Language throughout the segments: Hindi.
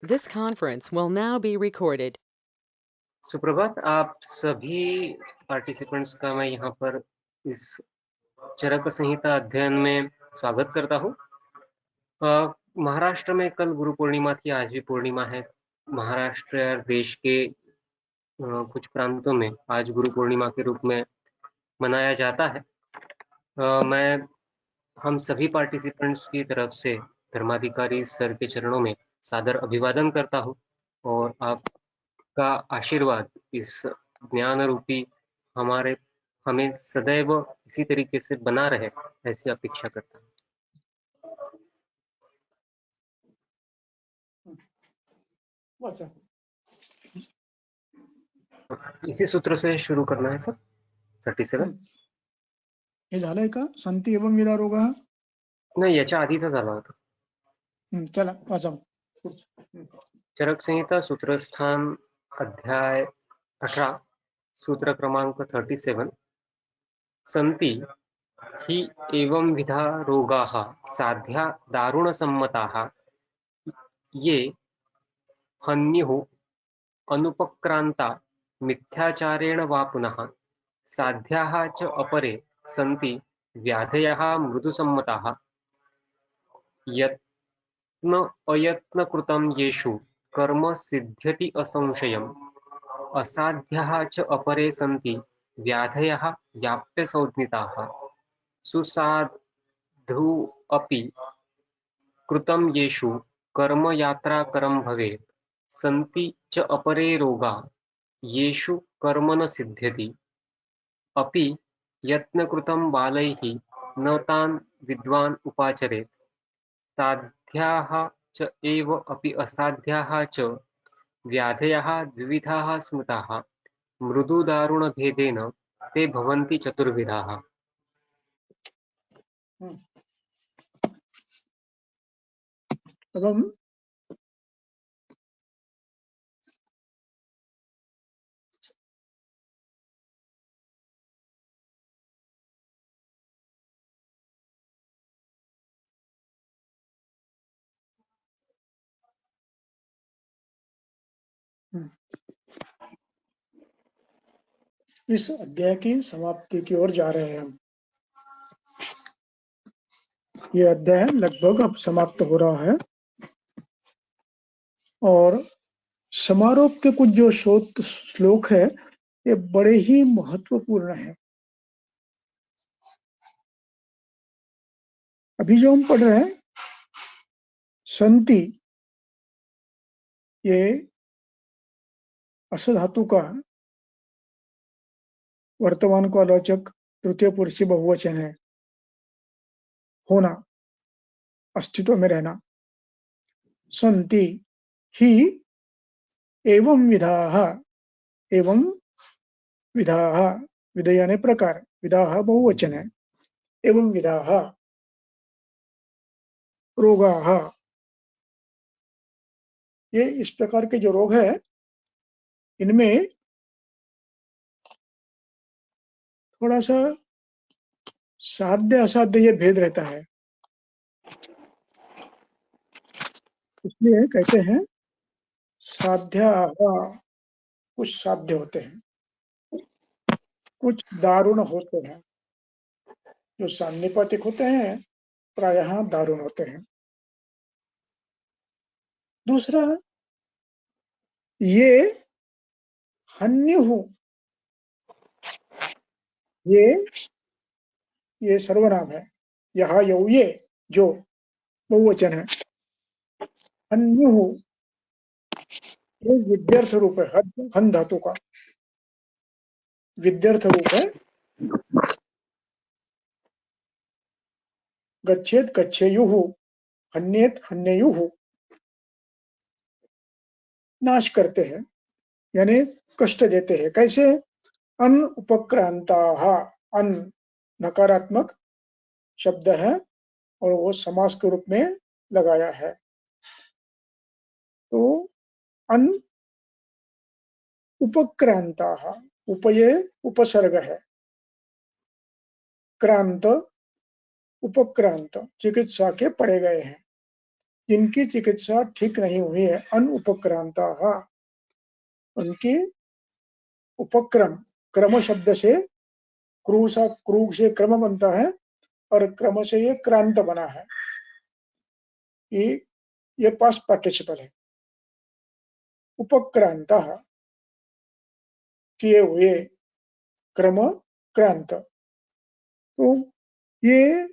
This conference will now be recorded. सुप्रभात। आप सभी पार्टिसिपेंट्स का मैं यहाँ पर इस चरक संहिता अध्ययन में स्वागत करता हूँ। महाराष्ट्र में कल गुरु पूर्णिमा थी, आज भी पूर्णिमा है। महाराष्ट्र और देश के कुछ प्रांतों में आज गुरु पूर्णिमा के रूप में मनाया जाता है। मैं हम सभी पार्टिसिपेंट्स की तरफ से धर्माधिकारी सर के चरणों में सादर अभिवादन करता हूँ और आपका आशीर्वाद इस ज्ञान रूपी हमें सदैव इसी तरीके से बना रहे, ऐसी अपेक्षा करता हूँ। इसी सूत्र से शुरू करना है सर। 37 हे झालंय का? संती एवं विदा रोग नाही, याच्या आधीचा झाला होता। चला वाचा। चरक संहिता सूत्रस्थान अध्याय 18 सूत्र क्रमांक 37। संति हि एवं विधा रोगाः साध्या दारुणसम्मताः ये हन्युः अनुपक्रान्ता मिथ्याचारेण वा पुनः साध्याः च अपरे सन्ति व्याधयः मृदुसम्मताः यत्न अयत्नकृतं येषु कर्म सिद्ध्यति असंशयम् असाध्याः च अपरे सन्ति व्याधयः याप्यसंज्ञिताः सुसाधु अपि कृतं येषु कर्म यात्राकरं भवेत् सन्ति च अपरे रोगा येषु कर्म न सिद्ध्यति अपि यत्नकृतं बालैः न तान् विद्वान् उपाचरेत् साध्याः च एव अपि असाध्याः च व्याधयः द्विविधाः स्मृताः मृदुदारुणभेदेन ते भवन्ति चतुर्विधाः। अब हम इस अध्याय की समाप्ति की ओर जा रहे हैं। हम ये अध्याय लगभग अब समाप्त हो रहा है और समारोह के कुछ जो श्लोक है ये बड़े ही महत्वपूर्ण है। अभी जो हम पढ़ रहे हैं संति, ये अस धातु का वर्तमान को आलोचक तृतीय पुरुष बहुवचन है। होना, अस्तित्व में रहना। संति ही एवं विधाः, एवं विधाः, विधेय यानी प्रकार, विधाः बहुवचन है। एवं विधाः रोगाः, ये इस प्रकार के जो रोग है इनमें थोड़ा सा साध्य असाध्य ये भेद रहता है, इसलिए कहते हैं साध्या, कुछ साध्य होते हैं, कुछ दारुण होते हैं। जो सान्निपातिक होते हैं प्रायः दारुण होते हैं। दूसरा, ये हन्युः, ये सर्वनाम है। यहाँ यौ, ये जो बहुवचन है। हन्युः ये विद्यर्थ रूप है, हन धातु का विद्यर्थ रूप है। गच्छेत गच्छेयुः, हन्येत हन्ययुः, नाश करते हैं यानी कष्ट देते हैं। कैसे? अन उपक्रांताः, अन नकारात्मक शब्द है और वो समास के रूप में लगाया है। तो अन उपक्रांताः, उपये उपसर्ग है, क्रांत उपक्रांत चिकित्सा के पड़े गए हैं। जिनकी चिकित्सा ठीक नहीं हुई है, अनुपक्रांता, उनकी उपक्रम, क्रम शब्द से क्रू से क्रम बनता है और क्रम से ये क्रांत बना है, ये पास्ट पार्टिसिपल है। उपक्रांता, किए हुए, क्रम क्रांत। तो ये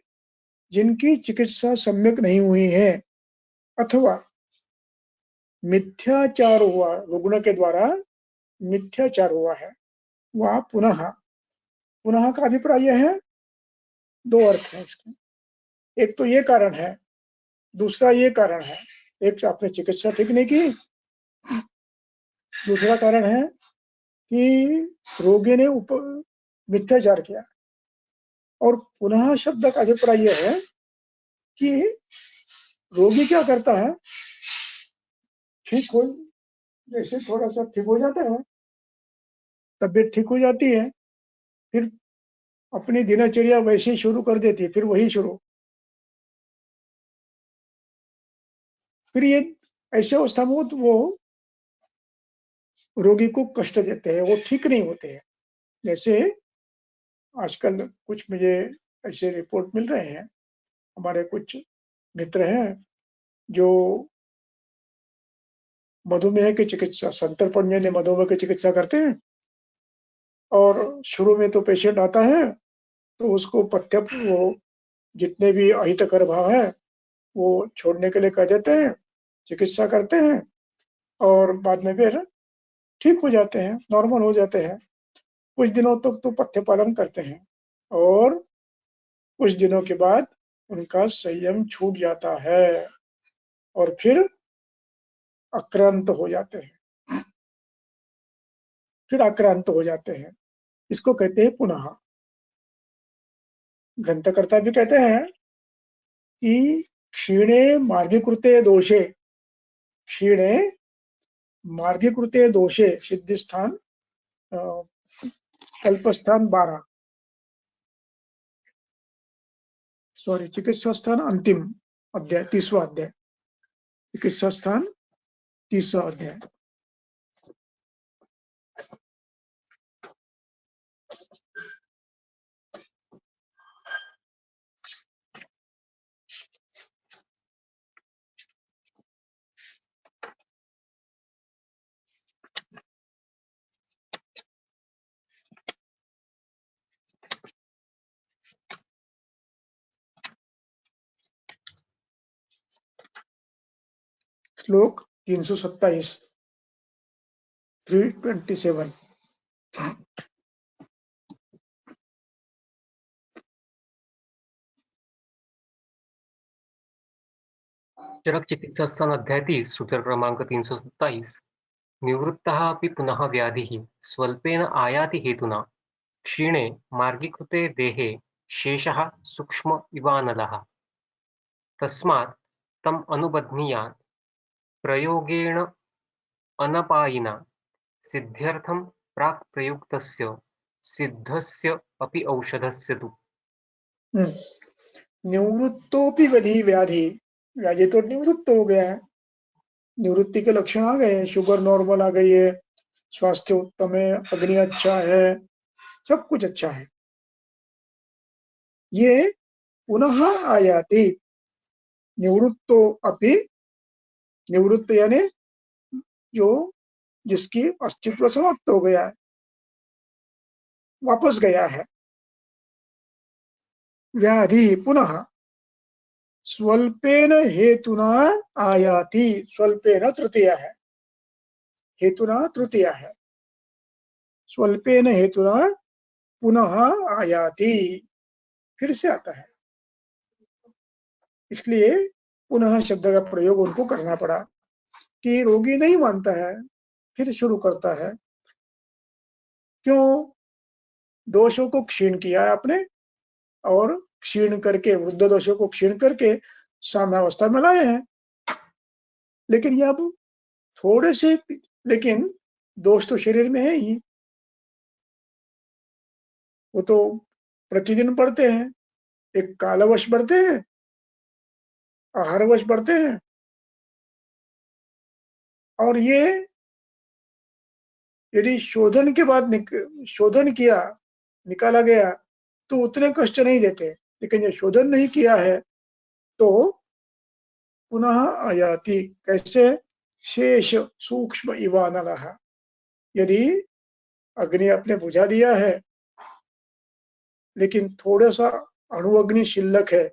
जिनकी चिकित्सा सम्यक नहीं हुई है अथवा मिथ्याचार हुआ, रुग्ण के द्वारा मिथ्याचार हुआ है, वह पुनः, पुनः का अभिप्राय है, दो अर्थ है इसके। एक तो ये कारण है, दूसरा ये कारण है। एक आपने चिकित्सा ठीक नहीं की, दूसरा कारण है कि रोगी ने मिथ्याचार किया। और पुनः शब्द का अभिप्राय यह है कि रोगी क्या करता है, ठीक हो, जैसे थोड़ा सा ठीक हो जाता है, तबीयत ठीक हो जाती है, फिर अपनी दिनचर्या वैसे ही शुरू कर देती है, फिर वही शुरू। फिर ये ऐसे अवस्था में वो रोगी को कष्ट देते हैं, वो ठीक नहीं होते हैं। जैसे आजकल कुछ मुझे ऐसे रिपोर्ट मिल रहे हैं, हमारे कुछ मित्र हैं जो मधुमेह की चिकित्सा, संतर पंजे ने मधुमेह की चिकित्सा करते हैं, और शुरू में तो पेशेंट आता है तो उसको पथ्य, वो जितने भी अहितकर भाव है वो छोड़ने के लिए कह देते हैं, चिकित्सा करते हैं, और बाद में फिर ठीक हो जाते हैं, नॉर्मल हो जाते हैं। कुछ दिनों तक तो पथ्य पालन करते हैं, और कुछ दिनों के बाद उनका संयम छूट जाता है और फिर आक्रांत हो जाते हैं, फिर आक्रांत हो जाते हैं। इसको कहते हैं पुनः। ग्रंथकर्ता भी कहते हैं कि क्षीणे मार्गीकृते दोषे, क्षीणे मार्गीकृते दोषे, सिद्धिस्थान कल्पस्थान 12, सॉरी, चिकित्सा स्थान अंतिम अध्याय, 30वां अध्याय, चिकित्सा स्थान 30वां अध्याय। श्लोक 327, 327। चरक चिकित्सा स्थान अध्याय 30, सूत्र क्रमांक 327। निवृत्तः अपि पुनः व्याधिः स्वल्पेन आयाति हेतुना क्षीणे मार्गीकृते देहे शेषः सूक्ष्म इवानलः तस्मात् तम् अनुबध्नीयात् प्रयोगेण अनपायिना सिद्ध्यर्थं प्राक् प्रयुक्तस्य सिद्धस्य अपि औषधस्य तु। निवृत्तोपि व्याधि, व्याधि, व्याधि तो निवृत्त हो गया है, निवृत्ति के लक्षण आ गए हैं, शुगर नॉर्मल आ गई है, स्वास्थ्य उत्तम है, अग्नि अच्छा है, सब कुछ अच्छा है। ये पुनः आयाति, निवृत्तो अपि, निवृत्त यानी जो जिसकी अस्तित्व समाप्त हो गया है, वापस गया है। व्याधि पुनः स्वल्पेन हेतुना आयाति, स्वल्पेन तृतीय है, हेतुना तृतीय है, स्वल्पेन हेतुना पुनः आयाति, फिर से आता है। इसलिए पुनः शब्द का प्रयोग उनको करना पड़ा कि रोगी नहीं मानता है, फिर शुरू करता है। क्यों? दोषों को क्षीण किया है आपने, और क्षीण करके, वृद्ध दोषों को क्षीण करके साम्यावस्था में लाए हैं। लेकिन ये अब थोड़े से, लेकिन दोष तो शरीर में है ही, वो तो प्रतिदिन बढ़ते हैं। एक कालवश बढ़ते हैं, आहारवश बढ़ते हैं, और ये यदि शोधन के बाद शोधन किया, निकाला गया तो उतने कष्ट नहीं देते, लेकिन जब शोधन नहीं किया है तो पुनः आयाति। कैसे? शेष सूक्ष्म इवानलः। यदि अग्नि आपने बुझा दिया है लेकिन थोड़ा सा अणु अग्नि शिल्लक है,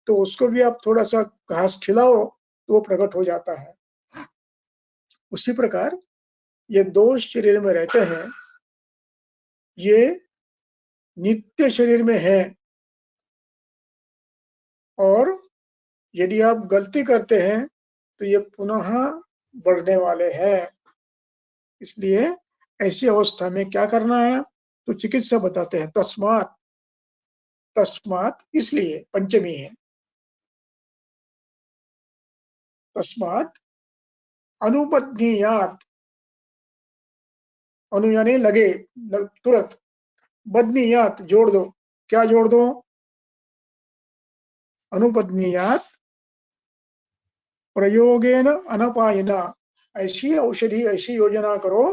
तो उसको भी आप थोड़ा सा घास खिलाओ तो वो प्रकट हो जाता है। उसी प्रकार ये दोष शरीर में रहते हैं, ये नित्य शरीर में है, और यदि आप गलती करते हैं तो ये पुनः बढ़ने वाले हैं। इसलिए ऐसी अवस्था में क्या करना है? तो चिकित्सा बताते हैं, तस्मात्। तस्मात् इसलिए पंचमी है, तस्मात् अनुबध्नीयात्। अनु यानी लगे, तुरंत। बध्नीयात् जोड़ दो। क्या जोड़ दो? अनुबध्नीयात् प्रयोगेन अनपायिना। ऐसी औषधि, ऐसी योजना करो,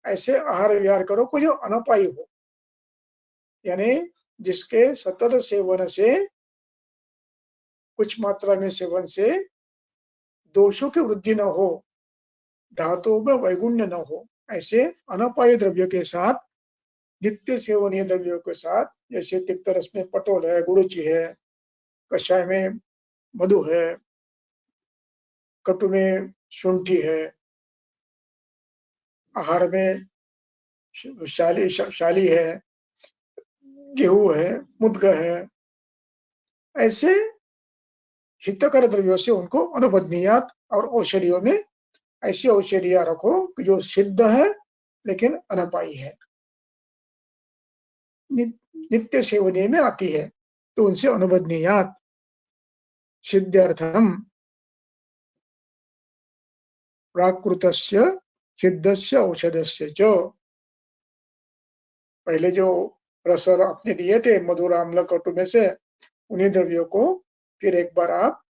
ऐसे आहार विहार करो को जो अनपायी हो, यानी जिसके सतत सेवन से, कुछ मात्रा में सेवन से दोषों की वृद्धि न हो, धातुओं में वैगुण्य न हो, ऐसे अनपायी द्रव्य के साथ, नित्य सेवनीय द्रव्यों के साथ, जैसे तिक्तरस में पटोल है, गुड़ुचि है, कषाय में मधु है, कटु में शुंठी है, आहार में शाली है, गेहूं है, मुद्ग है, ऐसे हितकर द्रव्यों से उनको अनुबंधनीयात। और औषधियों में ऐसी औषधियां रखो जो सिद्ध है लेकिन अनपायी है, नित्य सेवनीय में आती है, तो उनसे अनुबंधनीयात। सिद्ध्यर्थम प्राकृतस्य सिद्धस्य औषधस्य च। पहले जो रस आपने दिए थे मधुर आम्ल कटु में से, उन्हीं द्रव्यों को फिर एक बार आप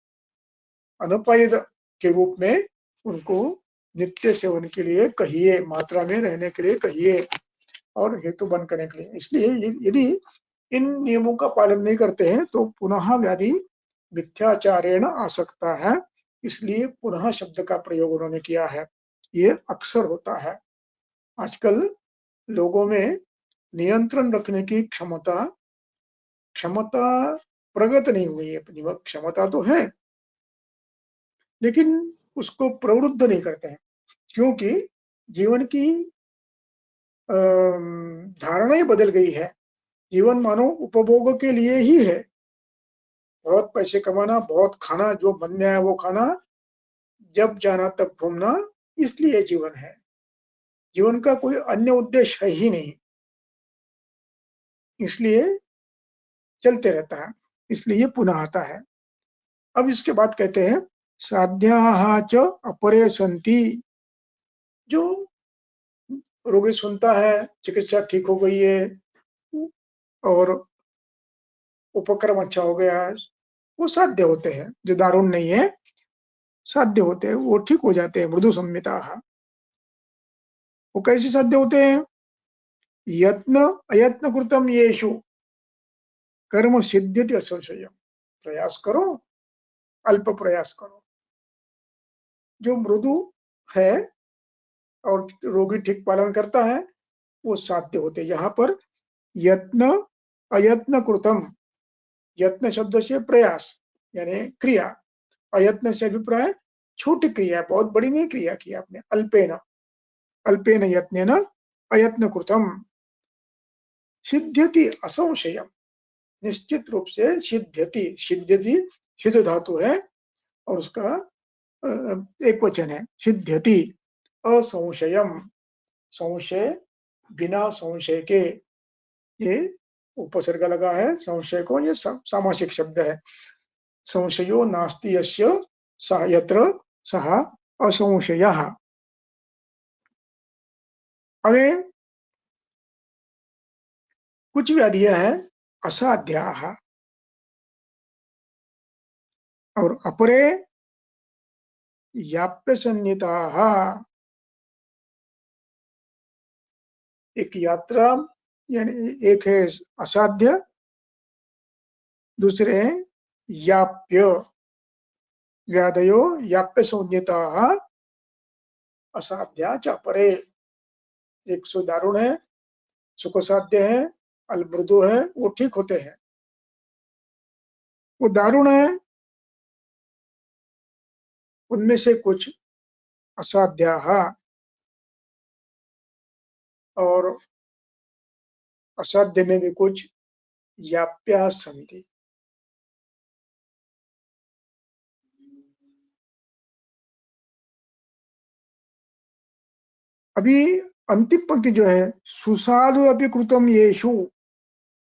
अनुपायी के रूप में उनको नित्य सेवन के लिए कहिए, मात्रा में रहने के लिए कहिए, और हेतु बंद करने के लिए। इसलिए यदि इन नियमों का पालन नहीं करते हैं तो पुनः व्याधि मिथ्याचारेण आ सकता है। इसलिए पुनः शब्द का प्रयोग उन्होंने किया है। ये अक्सर होता है। आजकल लोगों में नियंत्रण रखने की क्षमता प्रगत नहीं हुई है। क्षमता तो है लेकिन उसको प्रवृत्त नहीं करते हैं, क्योंकि जीवन की धारणा ही बदल गई है। जीवन मानो उपभोग के लिए ही है। बहुत पैसे कमाना, बहुत खाना, जो मन में आया वो खाना, जब जाना तब घूमना, इसलिए जीवन है। जीवन का कोई अन्य उद्देश्य है ही नहीं, इसलिए चलते रहता है। इसलिए पुनः आता है। अब इसके बाद कहते हैं साध्याः च अपरे सन्ति। जो रोगी सुनता है चिकित्सा ठीक हो गई है और उपक्रम अच्छा हो गया है, वो साध्य होते हैं। जो दारुण नहीं है, साध्य होते हैं, वो ठीक हो जाते हैं। मृदु संहिता। वो कैसे साध्य होते हैं? यत्न अयत्न कृतम येषु कर्म सिद्ध्यति असंशय। प्रयास करो, अल्प प्रयास करो। जो मृदु है और रोगी ठीक पालन करता है, वो साध्य होते हैं। यहाँ पर यत्न अयत्न कृतम, यत्न शब्द से प्रयास यानी क्रिया, अयत्न से अभिप्राय छोटी क्रिया, बहुत बड़ी नहीं क्रिया की आपने। अल्पेन अल्पेन यत्नेन अयत्न कृतम सिद्ध्यति असंशयम। निश्चित रूप से सिद्ध्यति, सिद्ध्यति सिद्ध धातु है और उसका एक वचन है, सिद्ध्यति असंशयम। संशय बिना संशय के, ये उपसर्ग लगा है संशय को, ये सामासिक शब्द है। संशयो नास्ति यस्य सः यत्र सः असंशयः। अगे कुछ व्याधियां हैं असाध्याः, और अपरे याप्य संहिताः, एक यात्रा यानी एक है असाध्य, दूसरे हैं याप्य। व्याधयो याप्य संहिताः असाध्या च परे। एक सो दारुण है, सुख साध्य है, अलमृदु है, वो ठीक होते हैं। वो दारुण है, उनमें से कुछ असाध्या और असाध्य में भी कुछ याप्या संति। अभी अंतिम पंक्ति जो है, सुसाधु अभी कृतम येषु।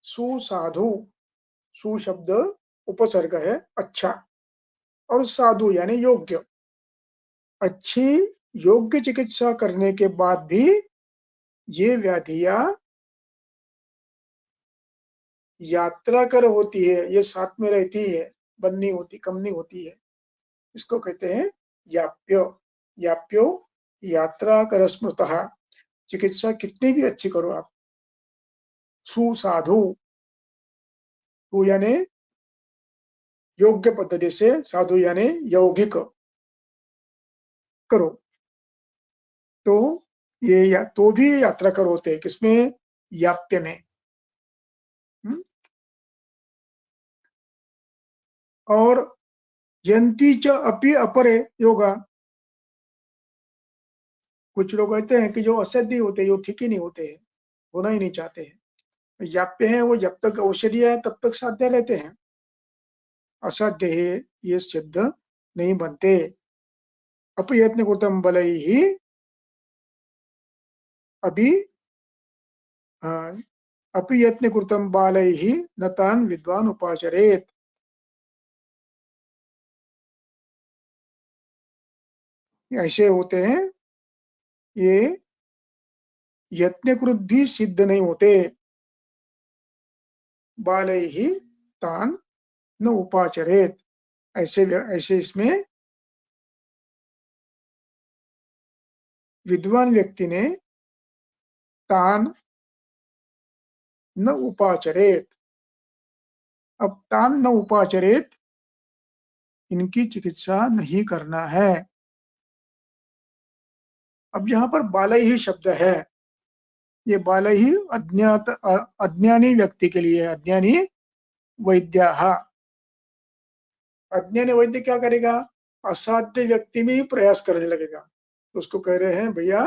सुसाधु, सु शब्द उपसर्ग है अच्छा, और साधु यानी योग्य। अच्छी योग्य चिकित्सा करने के बाद भी ये व्याधियां यात्रा कर होती है, ये साथ में रहती है, बंद नहीं होती, कम नहीं होती है। इसको कहते हैं याप्यो। याप्यो यात्रा कर स्मृतः। चिकित्सा कितनी भी अच्छी करो आप, सुसाधु, सु यानी योग्य पद्धति से, साधु यानी यौगिक करो, तो ये तो भी यात्रा कर होते हैं। किसमें? याप्य में। और यंती च अपि अपरे योगा। कुछ लोग कहते हैं कि जो असाध्य होते हैं वो ठीक ही नहीं होते हैं, होना ही नहीं चाहते हैं। याप्य है वो जब तक औषधि है तब तक साध्य रहते हैं, असाध्य है ये सिद्ध नहीं बनते। अपयत्न कृतम बलैहि, अभी अपयत्न कृतम बालैहि न तान् विद्वान् उपाचरेत्। ऐसे होते हैं, ये यत्नकृत भी सिद्ध नहीं होते। बालैहि तान् न उपाचरेत्, ऐसे ऐसे इसमें विद्वान व्यक्ति ने तान न उपाचरेत। अब तान न उपाचरेत, इनकी चिकित्सा नहीं करना है। अब यहाँ पर बालय ही शब्द है, ये बालय ही अज्ञात अज्ञानी व्यक्ति के लिए, अज्ञानी वैद्य। अज्ञानी वैद्य क्या करेगा? असाध्य व्यक्ति में ही प्रयास करने लगेगा। तो उसको कह रहे हैं भैया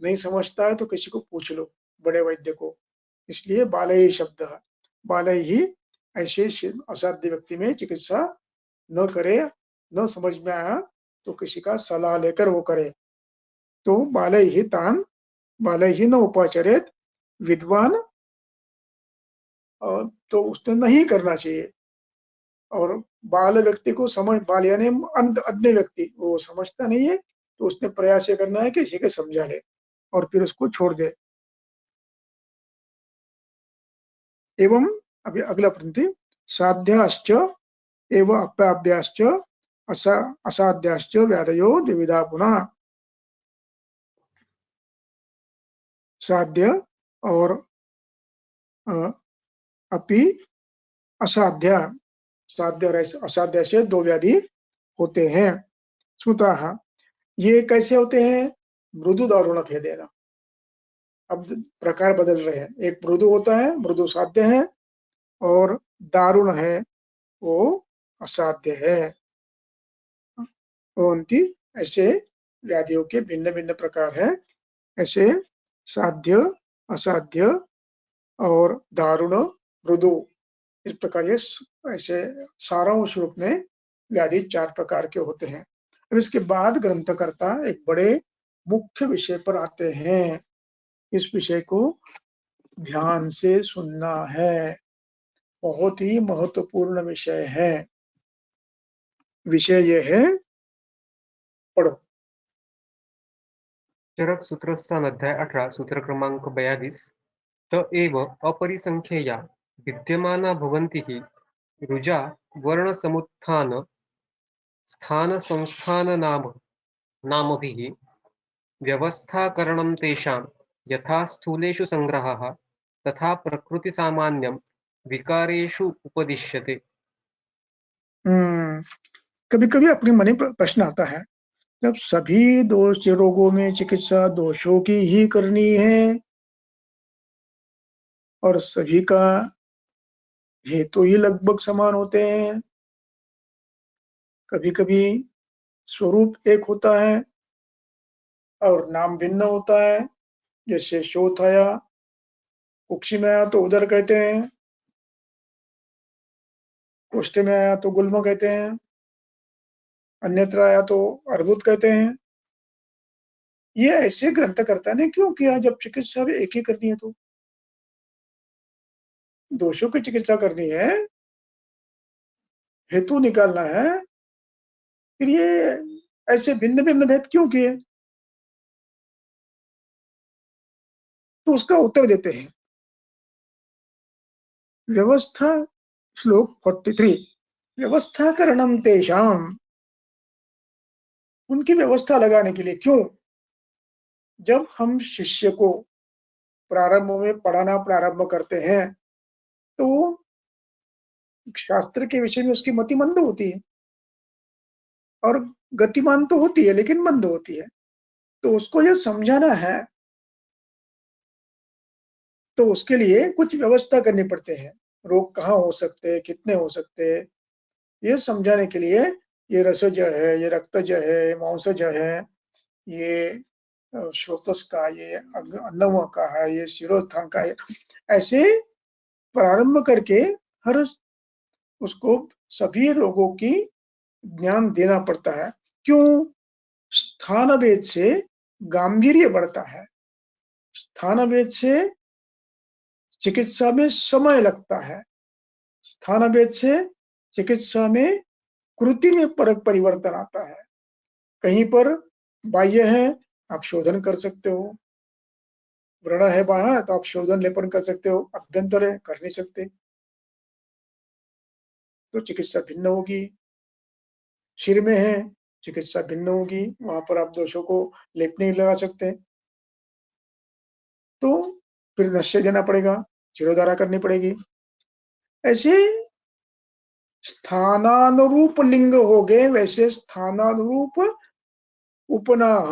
नहीं समझता है तो किसी को पूछ लो, बड़े वैद्य को। इसलिए बालय ही शब्द है। बालय ही ऐसे असाध्य व्यक्ति में चिकित्सा न करे, न समझ में आया तो किसी का सलाह लेकर वो करे। तो बालय ही तान, बालय ही न उपाचरेत, विद्वान तो उसने नहीं करना चाहिए। और बाल व्यक्ति को समझ, बाल यानी अज्ञ व्यक्ति, वो समझता नहीं है तो उसने प्रयास ये करना है कि किसी के समझा ले और फिर उसको छोड़ दे। एवं अभी अगला पंक्ति, साध्याश्च एवं अप्याभ्याश्च असाध्याश्च व्याधयो द्विविधा पुनः। साध्य और अपि असाध्य, साध्य और असाध्य से दो व्याधि होते हैं। स्मृतः, ये कैसे होते हैं? मृदु दारुण भेदेन। अब प्रकार बदल रहे हैं, एक मृदु होता है, मृदु साध्य है, और दारुण है वो असाध्य है। उनकी ऐसे व्याधियों के भिन्न भिन्न प्रकार है। ऐसे साध्य, असाध्य और दारुण, मृदु, इस प्रकार ये ऐसे सारांश रूप में व्याधि 4 प्रकार के होते हैं। अब इसके बाद ग्रंथकर्ता एक बड़े मुख्य विषय पर आते हैं। इस विषय को ध्यान से सुनना है, बहुत ही महत्वपूर्ण विषय है। विषय ये है, पढ़ो। चरक सूत्रस्थान अध्याय 18 सूत्र क्रमांक 42। त एव अपरिसंख्यया विद्यमाना भवन्ति हि रुजा वर्णसमुत्थान स्थान संस्थान नामभिः व्यवस्थाकरणं तेषां यथा स्थूलेषु संग्रहः तथा प्रकृतिसामान्यं विकारेषु उपदिश्यते। कभी कभी अपने मन में प्रश्न आता है, जब सभी दोष रोगों में चिकित्सा दोषों की ही करनी है और सभी का हेतु ही लगभग समान होते हैं, कभी कभी स्वरूप एक होता है और नाम भिन्न होता है। जैसे शोथ आया, कुक्षी में आया तो उदर कहते हैं, कुष्ठ में आया तो गुल्म कहते हैं, अन्यत्र आया तो अर्बुद कहते हैं। ये ऐसे ग्रंथकर्ता ने क्यों किया? जब चिकित्सा भी एक ही करनी है तो दोषों की चिकित्सा करनी है, हेतु निकालना है, फिर ये ऐसे भिन्न भिन्न भेद क्यों किए? तो उसका उत्तर देते हैं। व्यवस्था, श्लोक 43, व्यवस्था करणम तेषाम, उनकी व्यवस्था लगाने के लिए। क्यों? जब हम शिष्य को प्रारंभ में पढ़ाना प्रारंभ करते हैं तो शास्त्र के विषय में उसकी मति मंद होती है और गतिमान तो होती है लेकिन मंद होती है। तो उसको यह समझाना है तो उसके लिए कुछ व्यवस्था करनी पड़ते हैं। रोग कहाँ हो सकते हैं, कितने हो सकते हैं, ये समझाने के लिए ये रसज है, ये रक्तज है, मांसज है, ये श्रोतस का, ये अन्नव का है, ये शिरोस्थान का है, ऐसे प्रारंभ करके हर उसको सभी रोगों की ज्ञान देना पड़ता है। क्यों? स्थान भेद से गांभीर्य बढ़ता है, स्थान भेद से चिकित्सा में समय लगता है, स्थान भेद से चिकित्सा में कृति में परिवर्तन आता है। कहीं पर बाह्य है, आप शोधन कर सकते हो, व्रण है बाहर तो आप शोधन लेपन कर सकते हो, अभ्यंतर है कर नहीं सकते, तो चिकित्सा भिन्न होगी। सिर में है, चिकित्सा भिन्न होगी, वहां पर आप दोषों को लेप नहीं लगा सकते, तो फिर नश्य देना पड़ेगा, चिरोधारा करनी पड़ेगी। ऐसे स्थानानुरूप लिंग हो गए, वैसे स्थानानुरूप उपनाह,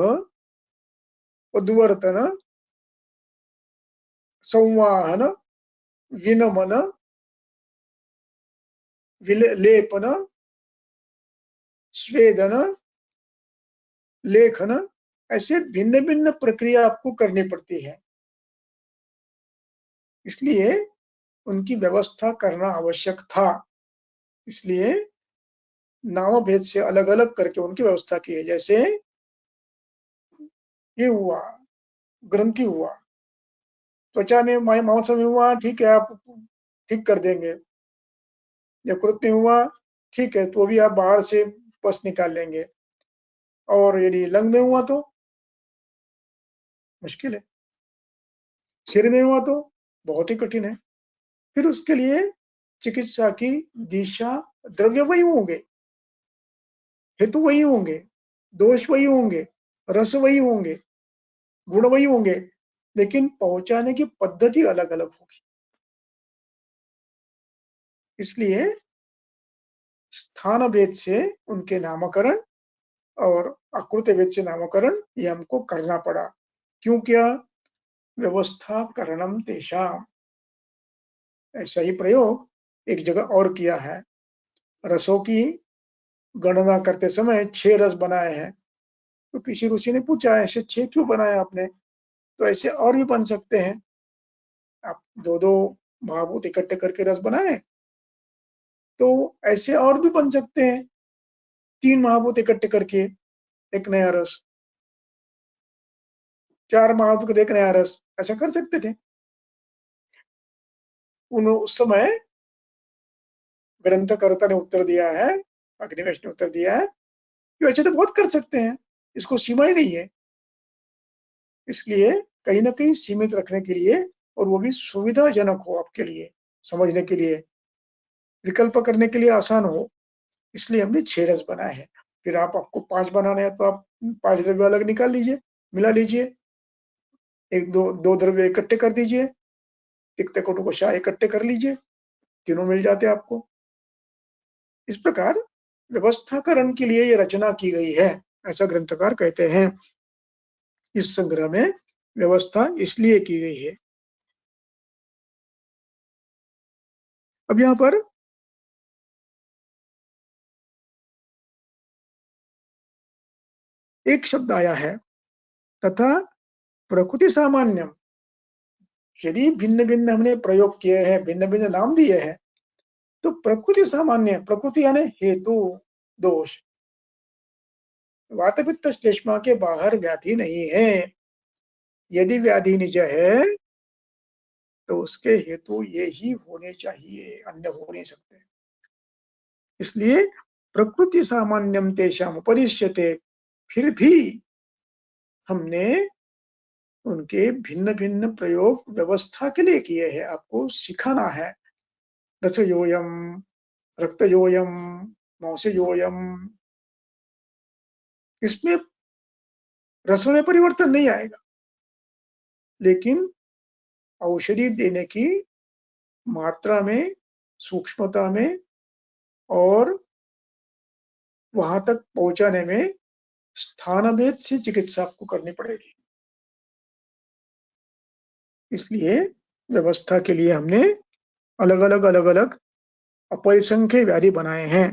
उद्वर्तन, संवाहन, विनमन, लेपन, स्वेदन, लेखन, ऐसे भिन्न भिन्न प्रक्रिया आपको करनी पड़ती है। इसलिए उनकी व्यवस्था करना आवश्यक था, इसलिए नाम भेद से अलग अलग करके उनकी व्यवस्था की है। जैसे ये हुआ, ग्रंथि हुआ, त्वचा में मांस में हुआ, ठीक है आप ठीक कर देंगे। यकृत में हुआ, ठीक है तो भी आप बाहर से पस निकाल लेंगे। और यदि लंग में हुआ तो मुश्किल है, सिर में हुआ तो बहुत ही कठिन है। फिर उसके लिए चिकित्सा की दिशा, द्रव्य वही होंगे, हेतु वही होंगे, दोष वही होंगे, रस वही होंगे, गुण वही होंगे, लेकिन पहुंचाने की पद्धति अलग अलग होगी। इसलिए स्थान भेद से उनके नामकरण और आकृति भेद से नामकरण ये हमको करना पड़ा। क्यों किया? व्यवस्था करणम तेषाम, ऐसा ही प्रयोग एक जगह और किया है। रसों की गणना करते समय 6 रस बनाए हैं, तो किसी ऋषि ने पूछा ऐसे 6 क्यों बनाए आपने? तो ऐसे और भी बन सकते हैं, आप दो दो महाभूत इकट्ठे करके रस बनाए तो ऐसे और भी बन सकते हैं, 3 महाभूत इकट्ठे करके एक नया रस, 4 महाभूत को एक नया रस, ऐसा कर सकते थे। उस समय ग्रंथकर्ता ने उत्तर दिया है, अग्निवेश ने उत्तर दिया है कि वैसे तो बहुत कर सकते हैं, इसको सीमा ही नहीं है। इसलिए कहीं ना कहीं सीमित रखने के लिए, और वो भी सुविधाजनक हो आपके लिए, समझने के लिए, विकल्प करने के लिए आसान हो, इसलिए हमने 6 रस बनाए हैं। फिर आपको 5 बनाने हैं तो आप 5 द्रव्य अलग निकाल लीजिए, मिला लीजिए, एक दो द्रव्य इकट्ठे कर दीजिए, तिक्ते कटु को शाह इकट्ठे कर लीजिए, तीनों मिल जाते आपको। इस प्रकार व्यवस्थाकरण के लिए ये रचना की गई है, ऐसा ग्रंथकार कहते हैं। इस संग्रह में व्यवस्था इसलिए की गई है। अब यहाँ पर एक शब्द आया है, तथा प्रकृति सामान्यम। यदि भिन्न भिन्न हमने प्रयोग किए हैं, भिन्न भिन्न नाम दिए हैं, तो प्रकृति सामान्य, प्रकृति यानी हेतु दोष, वात पित्त श्लेष्मा के बाहर व्याधि नहीं है। यदि व्याधि निज है तो उसके हेतु ये ही होने चाहिए, अन्य हो नहीं सकते। इसलिए प्रकृति सामान्यम तेषाम उपदिश्यते, फिर भी हमने उनके भिन्न भिन्न प्रयोग व्यवस्था के लिए किए हैं, आपको सिखाना है। रसयोयम, रक्तयोयम, मांसयोयम, इसमें रस में परिवर्तन नहीं आएगा, लेकिन औषधि देने की मात्रा में, सूक्ष्मता में और वहां तक पहुंचाने में स्थान भेद से चिकित्सा आपको करनी पड़ेगी। इसलिए व्यवस्था के लिए हमने अलग अलग अपरिसंख्य व्याधि बनाए हैं।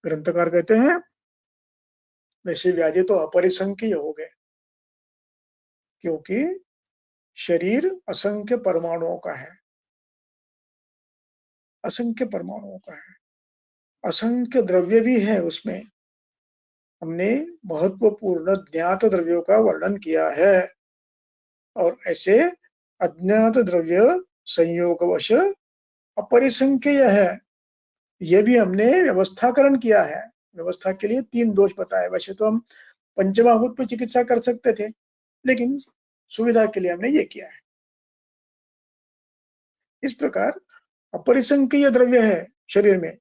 ग्रंथकार कहते हैं वैसे व्याधि तो अपरिसंख्य हो गए, क्योंकि शरीर असंख्य परमाणुओं का है, असंख्य परमाणुओं का है, असंख्य द्रव्य भी है उसमें। हमने महत्वपूर्ण ज्ञात द्रव्यों का वर्णन किया है, और ऐसे अज्ञात द्रव्य संयोगवश अपरिसंख्य है, ये भी हमने व्यवस्थाकरण किया है। व्यवस्था के लिए 3 दोष बताए। वैसे तो हम पंचमाभूत पे चिकित्सा कर सकते थे, लेकिन सुविधा के लिए हमने ये किया है। इस प्रकार अपरिसंख्य द्रव्य है शरीर में,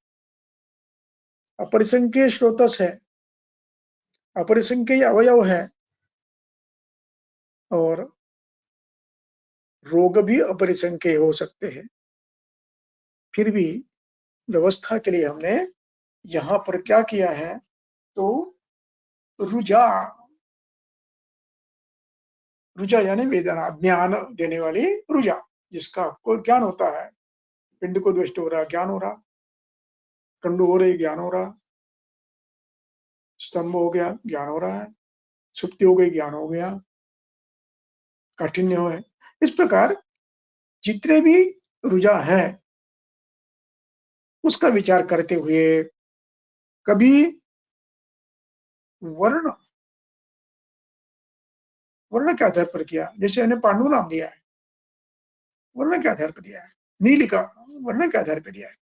अपरिसंख्य स्रोतस है, अपरिसंख्य अवयव है, और रोग भी अपरिसंख्य हो सकते हैं। फिर भी व्यवस्था के लिए हमने यहाँ पर क्या किया है, तो रुजा, रुजा यानी वेदना, ज्ञान देने वाली रुजा, जिसका आपको ज्ञान होता है। पिंड को द्वेष्ट हो रहा, ज्ञान हो रहा, कंडू हो रही, ज्ञान हो रहा, स्तंभ हो गया, ज्ञान हो रहा है, सुप्ति हो गई, ज्ञान हो गया, काठिन्य हो है। इस प्रकार जितने भी रुझा है उसका विचार करते हुए कभी वर्ण, वर्ण के आधार पर किया, जैसे हमने पांडु नाम दिया है, वर्ण के आधार पर दिया है, नीलिका वर्ण के आधार पर दिया है,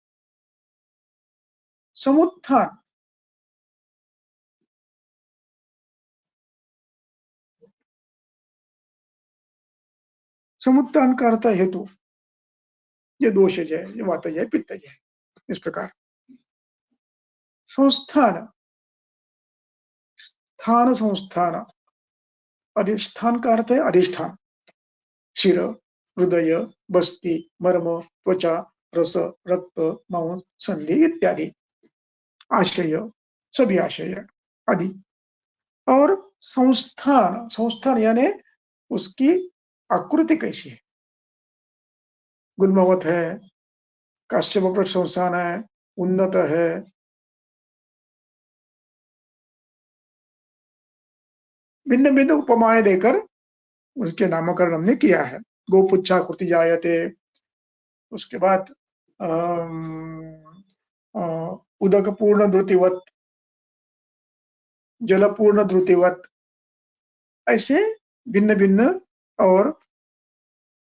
समुत्थान, समुत्थान का अर्थ हेतु, ये दोषज है, ये वातज है, पित्तज है। इस प्रकार संस्थान, स्थान संस्थान, अधिष्ठान का अर्थ है अधिष्ठान, शिर, हृदय, बस्ती, मर्म, त्वचा, रस, रक्त, मांस, संधि इत्यादि आशय, सभी आशय आदि। और संस्थान, संस्थान यानी उसकी आकृति कैसी है, गुल्मवत है, काश्यप संस्थान है, उन्नत है, भिन्न भिन्न उपमाएं देकर उसके नामकरण हमने किया है। गोपुच्छाकृति जायते, उसके बाद उदक पूर्ण द्रुतिवत, जल पूर्ण द्रुतिवत, ऐसे भिन्न भिन्न। और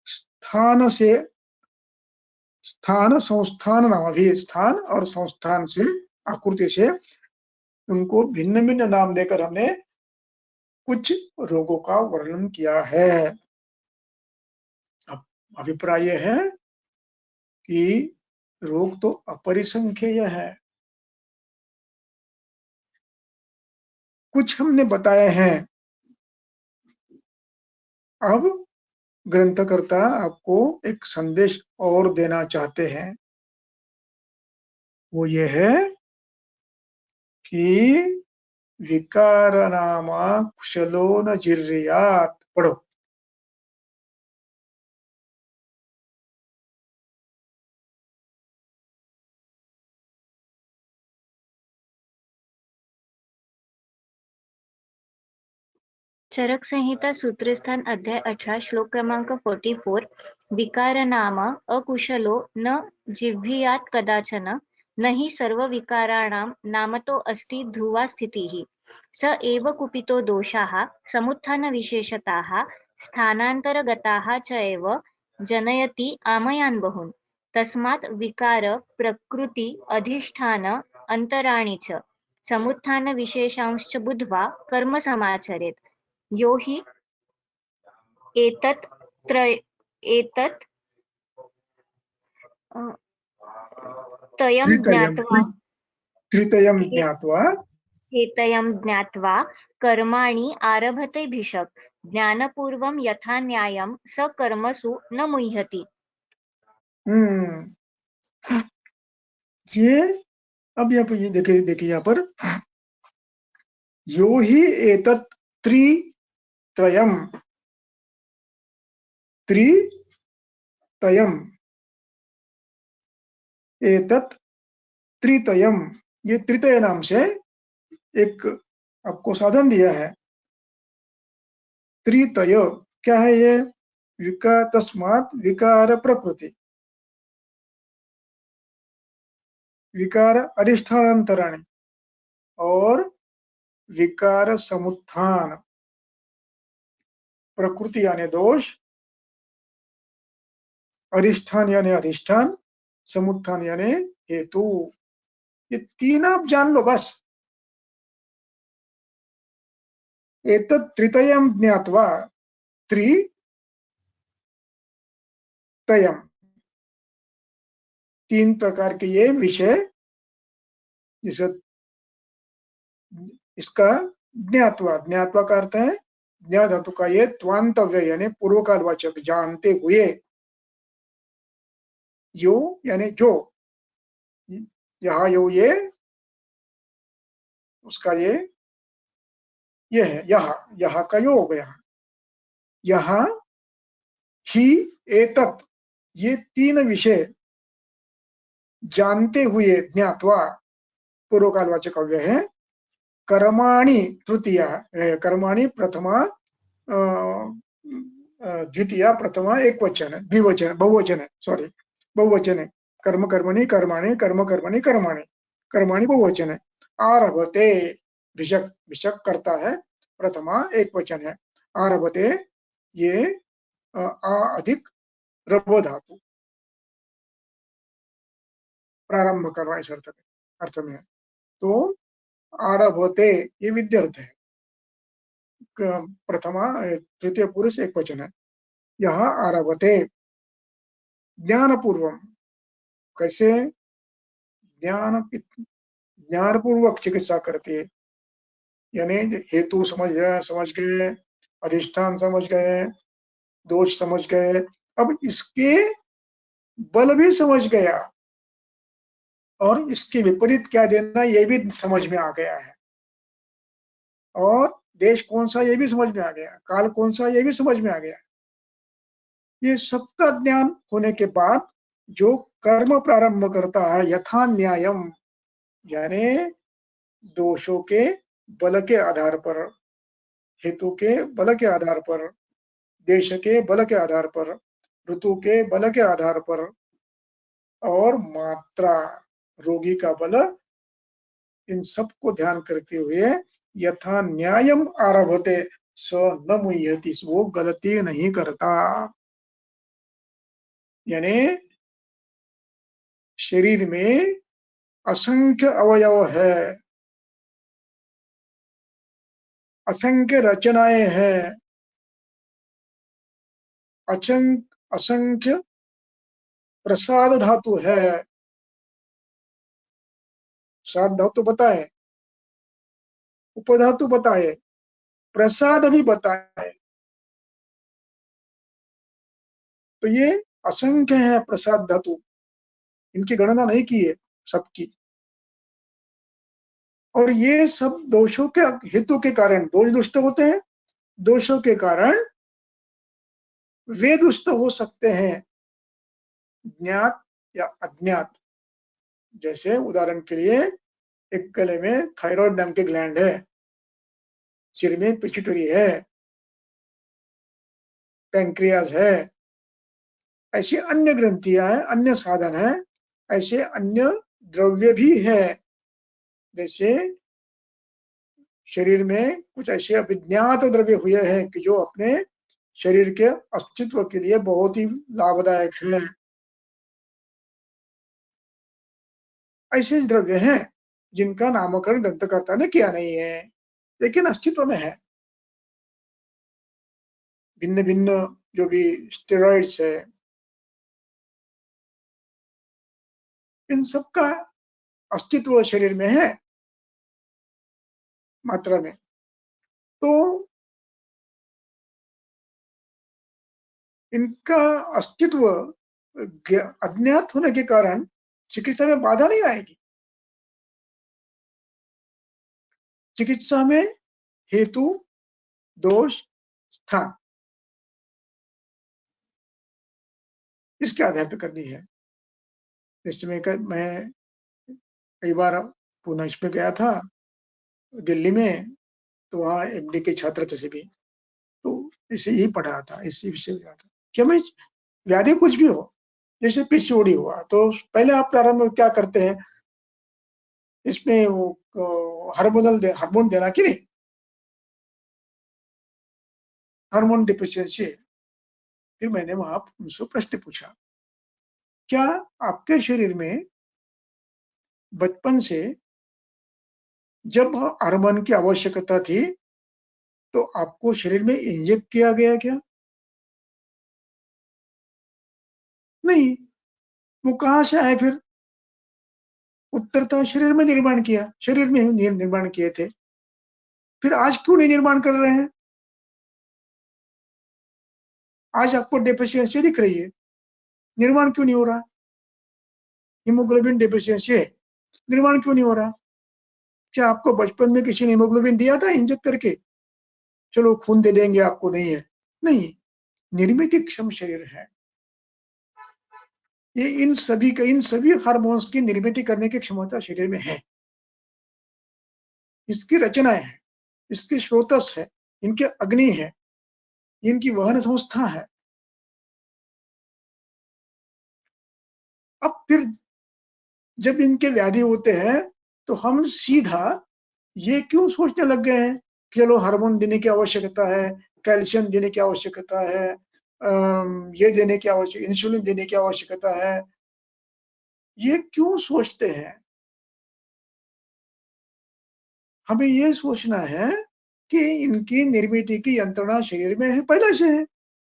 स्थान से, स्थान संस्थान नाम भी, स्थान और संस्थान से, आकृति से उनको भिन्न भिन्न नाम देकर हमने कुछ रोगों का वर्णन किया है। अब अभिप्राय यह है कि रोग तो अपरिसंख्य है, कुछ हमने बताए हैं। अब ग्रंथकर्ता आपको एक संदेश और देना चाहते हैं, वो ये है कि विकार नामा कुशलो न जिर्यात। पढ़ो। चरक संहिता सूत्रस्थान अध्याय 18 श्लोक क्रमांक 44। विकार नाम अकुशलो न जिह्वीयात् कदाचन, न हि सर्वविकाराणां नामतो अस्ति ध्रुवा स्थितिः। स एव कुपितो दोषाः समुत्थानविशेषताः स्थानान्तरगताः च एव जनयति आमयान् बहून्। तस्मात् विकार प्रकृति अधिष्ठान अन्तराणि च समुत्थानविशेषांश्च बुद्ध्वा कर्म समाचरेत्। यो हि एतत् तयं ज्ञात्वा त्रितयं ज्ञात्वा हेतयं ज्ञात्वा कर्माणि आरभते भिषक्। ज्ञानपूर्वं यथा न्यायं स कर्मसु न मुह्यति। ये अब यहाँ पर ये देखिए यहाँ पर यो ही एतत् त्रितयम् एतत् त्रितयम्, ये त्रितय नाम से एक आपको साधन दिया है। त्रितय क्या है ये? तस्मात् विकार प्रकृति, विकार अधिष्ठानांतराणि और विकार समुत्थान। प्रकृति यानी दोष, अधिष्ठान यानी अधिष्ठान, समुत्थान यानी हेतु। ये तीन आप जान लो बस। एतत् त्रितयं ज्ञात्वा, त्रितयं, तीन प्रकार के ये विषय, जिसे इसका ज्ञात्वा, ज्ञात्वा का अर्थ है ज्ञा धातु का ये त्वांतव्य यानी पूर्व काल वाचक, जानते हुए। यो यानी जो, यहाँ यो ये, उसका ये है, यहाँ का यो हो गया। यहाँ ही एतत्, ये तीन विषय जानते हुए, ज्ञात्वा पूर्व काल वाचक अव्यय है। कर्माणि तृतीया, कर्माणि प्रथमा, द्वितीया, प्रथमा एक वचन, द्विवचन, बहुवचन है, सॉरी बहुवचन है। कर्म कर्मणि कर्माणि, कर्म कर्मणि कर्माणि, कर्माणि बहुवचन है। आरभते, भिषक, भिषक करता है, प्रथमा एक वचन है। आरभते ये आ अधिक रभो धातु, प्रारंभ करना इस अर्थ में है। तो आरभते ये विद्यर्थ है, प्रथमा तृतीय पुरुष एक वचन है। यहाँ आरभते ज्ञानपूर्वम, कैसे? ज्ञानपूर्वक चिकित्सा करती है, यानी हेतु समझ गए, अधिष्ठान समझ गए, दोष समझ गए, अब इसके बल भी समझ गया और इसके विपरीत क्या देना ये भी समझ में आ गया है, और देश कौन सा ये भी समझ में आ गया, काल कौन सा ये भी समझ में आ गया। ये सबका ज्ञान होने के बाद जो कर्म प्रारंभ करता है, यथा न्यायम, यानी दोषों के बल के आधार पर, हेतु के बल के आधार पर, देश के बल के आधार पर, ऋतु के बल के आधार पर, और मात्रा, रोगी का बल, इन सबको ध्यान करते हुए यथा न्यायम आरभते स न मुह्यति, वो गलती नहीं करता। यानी शरीर में असंख्य अवयव है, असंख्य रचनाएं हैं, असंख्य प्रसाद धातु है। सात धातु बताए, उपधातु बताए, प्रसाद भी बताए। तो ये असंख्य है प्रसाद धातु, इनकी गणना नहीं की है सबकी। और ये सब दोषों के हेतु के कारण दोष दुष्ट होते हैं, दोषों के कारण वे दुष्ट हो सकते हैं, ज्ञात या अज्ञात। जैसे उदाहरण के लिए एक गले में थायराइड नाम के ग्लैंड है, सिर में पिट्यूटरी है, पैंक्रियाज है, ऐसी अन्य ग्रंथियां हैं, अन्य साधन है, ऐसे अन्य द्रव्य भी है। जैसे शरीर में कुछ ऐसे अभिज्ञात द्रव्य हुए हैं कि जो अपने शरीर के अस्तित्व के लिए बहुत ही लाभदायक है। ऐसे द्रव्य हैं जिनका नामकरण ग्रंथकर्ता ने किया नहीं है, लेकिन अस्तित्व में है। भिन्न भिन्न जो भी स्टेरॉइड्स है, इन सब का अस्तित्व शरीर में है मात्रा में। तो इनका अस्तित्व अज्ञात होने के कारण चिकित्सा में बाधा नहीं आएगी। चिकित्सा में हेतु, दोष, स्थान, इसके आधार पर करनी है। जैसे मैं कई बार पुणे में गया था, दिल्ली में, तो वहाँ एमडी के छात्र थे सभी, तो इसे ही पढ़ा था, इसी विषय में था कि हमें व्याधि कुछ भी हो, जैसे पीसीओडी हुआ, तो पहले आप प्रारंभ में क्या करते हैं, इसमें वो हार्मोन देना कि नहीं, हार्मोन डिफिशियंसी। फिर मैंने वहां उनसे प्रश्न पूछा, क्या आपके शरीर में बचपन से जब हार्मोन की आवश्यकता थी तो आपको शरीर में इंजेक्ट किया गया क्या? नहीं। वो कहां से आए फिर? उत्तर था शरीर में निर्माण किया, शरीर में ही निर्माण किए थे। फिर आज क्यों नहीं निर्माण कर रहे हैं? आज आपको डेफिशिएंसी दिख रही है, निर्माण क्यों नहीं हो रहा? हीमोग्लोबिन डेफिशिएंसी है, निर्माण क्यों नहीं हो रहा? क्या आपको बचपन में किसी ने हीमोग्लोबिन दिया था इंजेक्ट करके, चलो खून दे देंगे आपको? नहीं है, नहीं, निर्मित क्षम शरीर है ये। इन सभी हार्मोन्स की निर्मित करने की क्षमता शरीर में है। इसकी रचनाएं है, इसके स्रोतस है, इनके अग्नि है, इनकी वहन संस्था है। अब फिर जब इनके व्याधि होते हैं तो हम सीधा ये क्यों सोचने लग गए हैं कि चलो हार्मोन देने की आवश्यकता है, कैल्शियम देने की आवश्यकता है, ये देने की आवश्यकता, इंसुलिन देने की आवश्यकता है, ये क्यों सोचते हैं? हमें ये सोचना है कि इनकी निर्मित की यंत्रणा शरीर में है, पहले से है,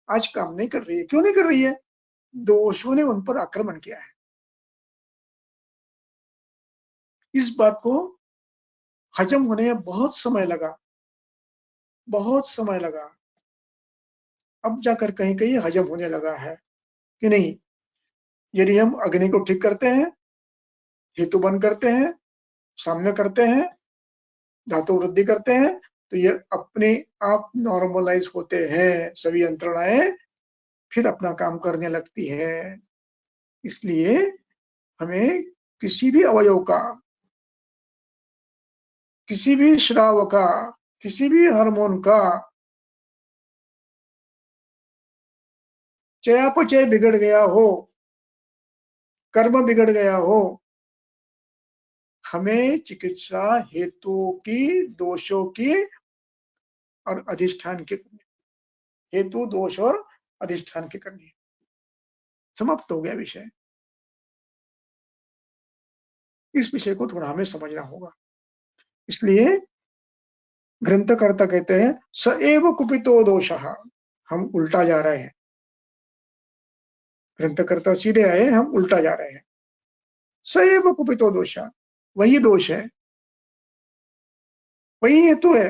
आज काम नहीं कर रही है। क्यों नहीं कर रही है? दोषों ने उन पर आक्रमण किया है। इस बात को हजम होने में बहुत समय लगा, बहुत समय लगा। अब जाकर कहीं कहीं हजम होने लगा है कि नहीं, यदि हम अग्नि को ठीक करते हैं, हेतु बंद करते हैं, साम्य करते हैं, धातु वृद्धि करते हैं, तो ये अपने आप नॉर्मलाइज होते हैं, सभी यंत्रणाएं फिर अपना काम करने लगती है। इसलिए हमें किसी भी अवयव का, किसी भी श्राव का, किसी भी हार्मोन का चयापचय बिगड़ गया हो, कर्म बिगड़ गया हो, हमें चिकित्सा हेतु की, दोषों की और अधिष्ठान की, हेतु, दोष और अधिष्ठान की करनी है। समाप्त हो गया विषय। इस विषय को थोड़ा हमें समझना होगा। इसलिए ग्रंथकर्ता कहते हैं स एव कुपितो दोषः, हम उल्टा जा रहे हैं। ग्रंथकर्ता सीधे आए, हम उल्टा जा रहे हैं। स एव कुपितो दोषः, वही दोष है वही हेतु है।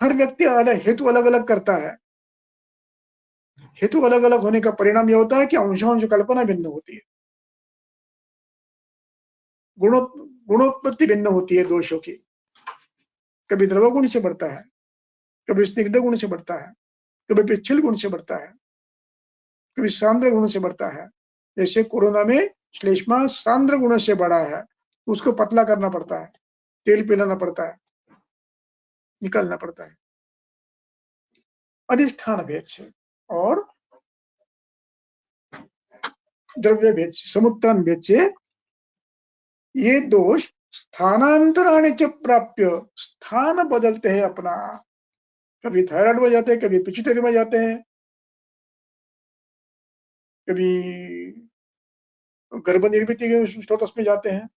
हर व्यक्ति अलग हेतु अलग अलग करता है। हेतु अलग अलग होने का परिणाम यह होता है कि अंशांश कल्पना भिन्न होती है, गुणोत्पत्ति भिन्न होती है दोषों की। कभी द्रव गुण से बढ़ता है, कभी स्निग्ध गुण से बढ़ता है, कभी पिच्छल गुण से बढ़ता है, कभी सांद्र गुण से बढ़ता है। जैसे कोरोना में श्लेष्मा सांद्र गुण से बढ़ा है, उसको पतला करना पड़ता है, तेल पिलाना पड़ता है, निकालना पड़ता है अधिष्ठान भेद से और द्रव्य भेद से, समुत्थान भेद से। ये दोष स्थानांतराणि च प्राप्य, स्थान बदलते हैं अपना। कभी थायराइड में जाते हैं, कभी पिट्यूटरी में जाते हैं, कभी गर्भ निर्मित के स्रोतस में जाते हैं,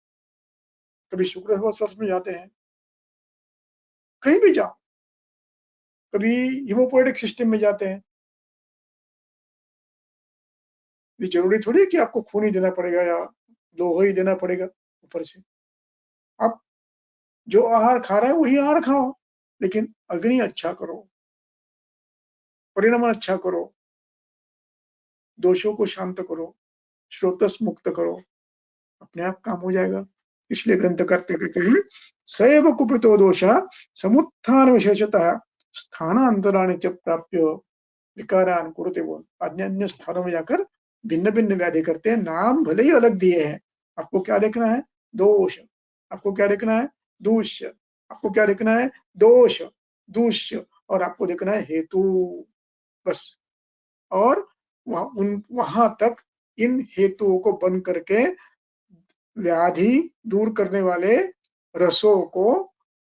कभी शुक्र स्रोतस में जाते हैं, कहीं भी जाओ, कभी हिमोपोएटिक सिस्टम में जाते हैं। ये जरूरी थोड़ी है कि आपको खून ही देना पड़ेगा या लोहा ही देना पड़ेगा ऊपर से। आप जो आहार खा रहे हैं वही आहार खाओ, लेकिन अग्नि अच्छा करो, परिणाम अच्छा करो, दोषों को शांत करो, स्रोतस मुक्त करो, अपने आप काम हो जाएगा। इसलिए ग्रंथकार कहते हैं सैव कुपितो दोष समुत्थान विशेषतः स्थानांतराणि च प्राप्य विकारान कुरुते। वो अन्य अन्य स्थानों में जाकर भिन्न भिन्न व्याधि करते हैं। नाम भले ही अलग दिए हैं, आपको क्या देखना है? दोष। आपको क्या देखना है? दूष्य। आपको क्या देखना है? दोष, दूष्य। और आपको देखना है हेतु, बस। और वहां तक इन हेतुओं को बंद करके व्याधि दूर करने वाले रसों को,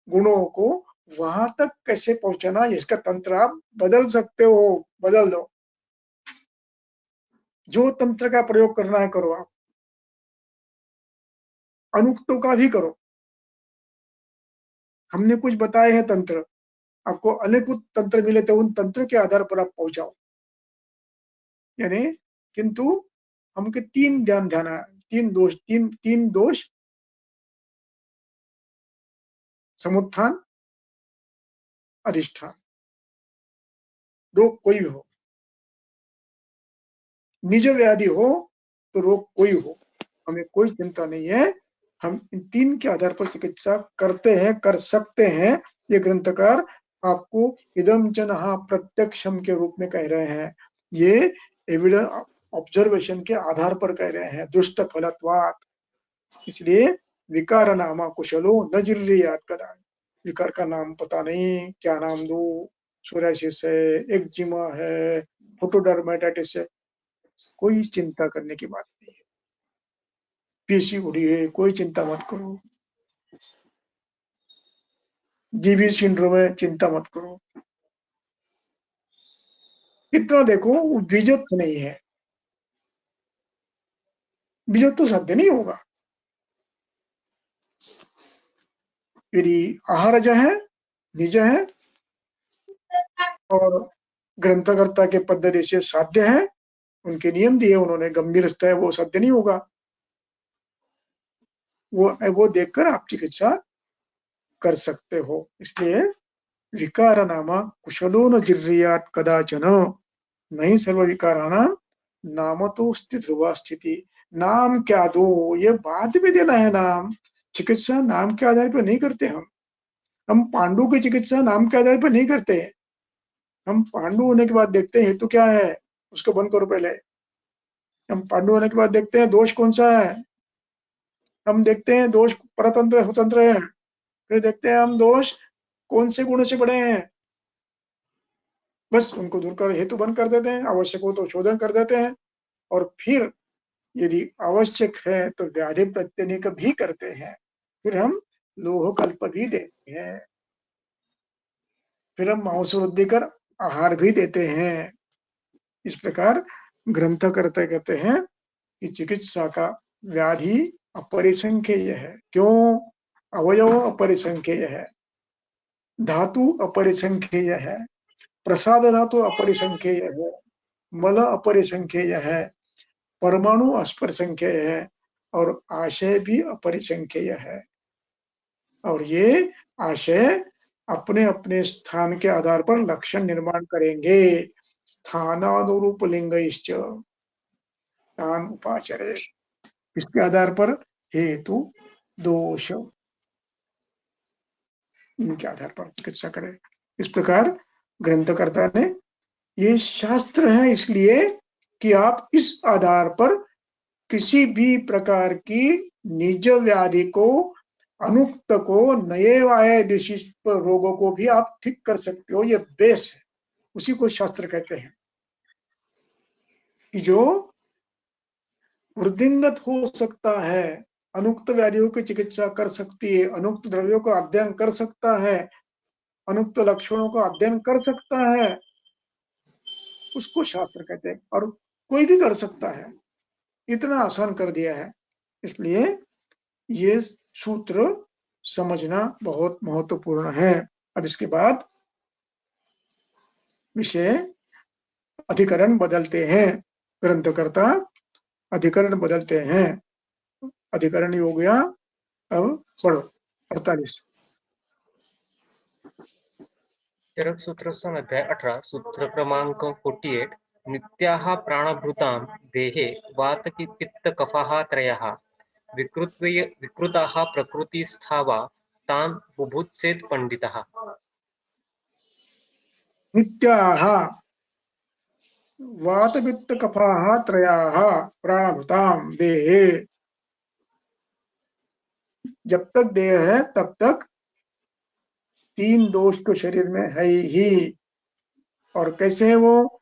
गुणों को वहां तक कैसे पहुंचाना, इसका तंत्र आप बदल सकते हो, बदल दो। जो तंत्र का प्रयोग करना है करो, आप अनुक्तों का भी करो। हमने कुछ बताए हैं तंत्र, आपको अनेक तंत्र मिले थे, उन तंत्रों के आधार पर आप पहुंचाओ। यानी किंतु हमके तीन दोष, समुत्थान, अधिष्ठान। रोग कोई भी हो, निज व्याधि हो तो रोग कोई हो, हमें कोई चिंता नहीं है। हम इन तीन के आधार पर चिकित्सा करते हैं, कर सकते हैं। ये ग्रंथकार आपको इदम च नहा प्रत्यक्षम के रूप में कह रहे हैं। ये एविडेंस ऑब्जर्वेशन के आधार पर कह रहे हैं, दुष्ट फलत्वात्। इसलिए विकार नामा कुशलो न जिर्रियात कदा। विकार का नाम पता नहीं, क्या नाम दो? सोरायसिस है, एक्जिमा है, फोटोडर्मेटाइटिस है, कोई चिंता करने की बात नहीं है। पीसीओडी है, कोई चिंता मत करो। जीबी सिंड्रोम है, चिंता मत करो। इतना देखो, वो बीजत्व नहीं है, बीजत्व तो साध्य नहीं होगा। यदि आहारज है, निज है और ग्रंथकर्ता के पद्धति से साध्य है, उनके नियम दिए उन्होंने, गंभीर है, वो साध्य नहीं होगा। वो देखकर आप चिकित्सा कर सकते हो। इसलिए विकार नामा कुशलो न जिर्रियात कदाचन नहीं सर्व विकाराणां नाम तो स्थित ध्रुवा स्थिति। नाम क्या दो, ये बाद में देना है नाम। चिकित्सा नाम के आधार पर नहीं करते हम पांडु की चिकित्सा नाम के आधार पर नहीं करते। हम पांडु होने के बाद देखते हैं हेतु क्या है, उसको बंद करो पहले। हम पांडु होने के बाद देखते हैं दोष कौन सा है, हम देखते हैं दोष परतंत्र स्वतंत्र है, फिर देखते हैं हम दोष कौन से गुण से बड़े हैं, बस उनको दूर कर हेतु बंद कर देते हैं, आवश्यक हो तो शोधन कर देते हैं। और फिर यदि आवश्यक है तो व्याधि प्रत्यनिक भी करते हैं। फिर हम लोह कल्प भी देते हैं, फिर हम मांस वृद्धि कर आहार भी देते हैं। इस प्रकार ग्रंथ करते कहते हैं कि चिकित्सा का व्याधि अपरिसंख्येय है। क्यों? अवयव अपरिसंख्येय है, धातु अपरिसंख्येय है, प्रसाद धातु अपरिसंख्येय है, मल अपरिसंख्येय है, परमाणु अस्परिसंख्येय है, और आशय भी अपरिसंख्येय है। और ये आशय अपने अपने स्थान के आधार पर लक्षण निर्माण करेंगे। स्थानानुरूप लिंगैश्च तान उपाचरे, इसके आधार पर हेतु दोष इनके आधार पर चिकित्सा करे। इस प्रकार ग्रंथकर्ता ने ये शास्त्र है इसलिए कि आप इस आधार पर किसी भी प्रकार की निज व्याधि को, अनुक्त को, नए आए विशिष्ट रोगों को भी आप ठीक कर सकते हो। ये बेस है, उसी को शास्त्र कहते हैं कि जो वृद्धिंगत हो सकता है, अनुक्त व्याधियों की चिकित्सा कर सकती है, अनुक्त द्रव्यों का अध्ययन कर सकता है, अनुक्त लक्षणों का अध्ययन कर सकता है, उसको शास्त्र कहते हैं। और कोई भी कर सकता है, इतना आसान कर दिया है। इसलिए ये सूत्र समझना बहुत महत्वपूर्ण है। अब इसके बाद विषय अधिकरण बदलते हैं। ग्रंथकर्ता अधिकरण बदलते हैं। अधिकरण हो गया, अब पढ़ो 48। चरक सूत्र अध्याय 18 सूत्र क्रमांक 48 नित्याः प्राणभृतां देहे वात पित्त कफाः त्रयः विकृताः प्रकृतिस्था वा तान् बुभुत्सेत् पंडितः। नित्याः वात पित्त कफाः त्रयाः प्राणभृतां देहे, जब तक देह है तब तक तीन दोष तो शरीर में है ही। और कैसे है वो?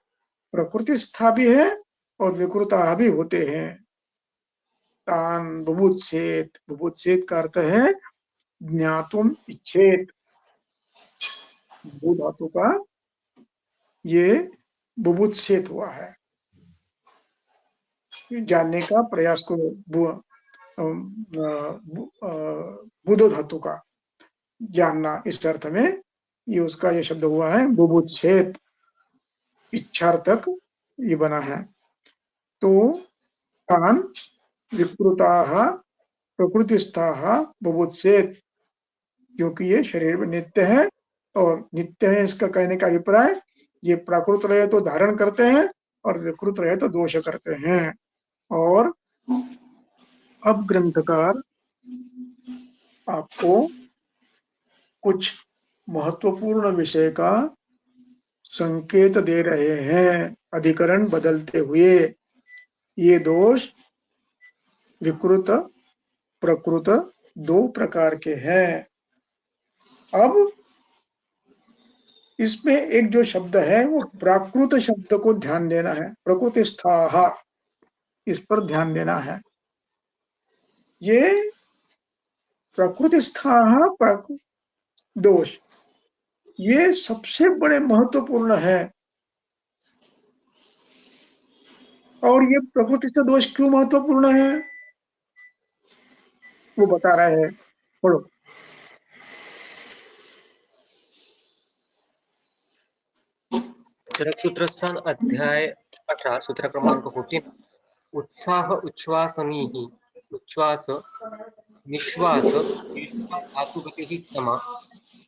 प्रकृति स्था भी है और विकृता भी होते हैं। तान बुभुत्सेत, बुभुत्सेत का अर्थ है ज्ञातुम इच्छेत। भू धातु का ये बुभुत्सेत हुआ है, जानने का प्रयास को। बुधो धातु का जानना, इस अर्थ में ये उसका ये शब्द हुआ है बुभुत्सेत, इच्छार्थक ये बना है। तो तान विकृताः प्रकृतिस्थाः बुभुत्सेत, क्योंकि ये शरीर में नित्य है और नित्य है इसका कहने का अभिप्राय, ये प्राकृत रहे तो धारण करते हैं और विकृत रहे तो दोष करते हैं। और अब ग्रंथकार आपको कुछ महत्वपूर्ण विषय का संकेत दे रहे हैं अधिकरण बदलते हुए। ये दोष विकृत प्रकृत दो प्रकार के हैं। अब इसमें एक जो शब्द है वो प्राकृत शब्द को ध्यान देना है, प्रकृतिस्थाः, इस पर ध्यान देना है। ये प्रकृतिस्थाः दोष ये सबसे बड़े महत्वपूर्ण है। और ये प्रकृतिस्थ दोष क्यों महत्वपूर्ण है वो बता रहे हैं, पढ़ो। चरक सूत्र अध्याय 18 सूत्र क्रमांक 14 उत्साह उच्छ्वासनीः उच्छ्वास निश्वास धातुगतिः समा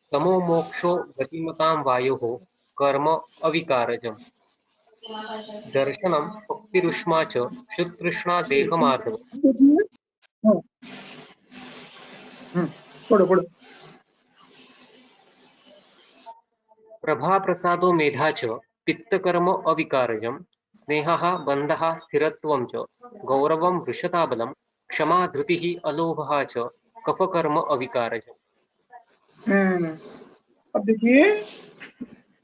समो मोक्षो गतिमतां वायोः कर्म अविकारजम् दर्शनम पक्तिरुष्मा च शुतृष्णा देहमार्दव। देखिए, हाँ, पढ़ो पढ़ो। प्रभा प्रसादो मेधा च पित्तकर्म अविकारजम् स्नेहः बन्धः स्थिरत्वं च गौरवं वृषताबलं क्षमा धृतिः अलोभः च कफकर्म अविकारजम्। अब देखिए,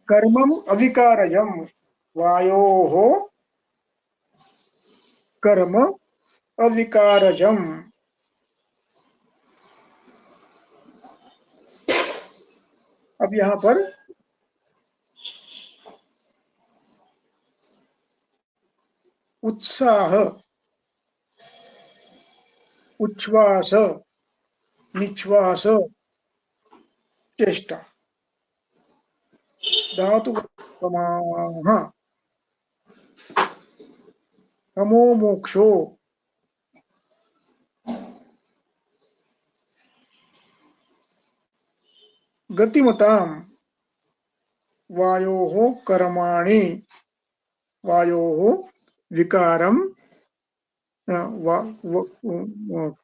कर्मम अविकारजम, वायोः कर्म अविकारजम। अब यहाँ पर उत्साह, उच्छ्वास, निश्वास, चेष्टा, धातु समाः, तमो मोक्षो, गतिमताम वायोः कर्माणि वायोः विकारम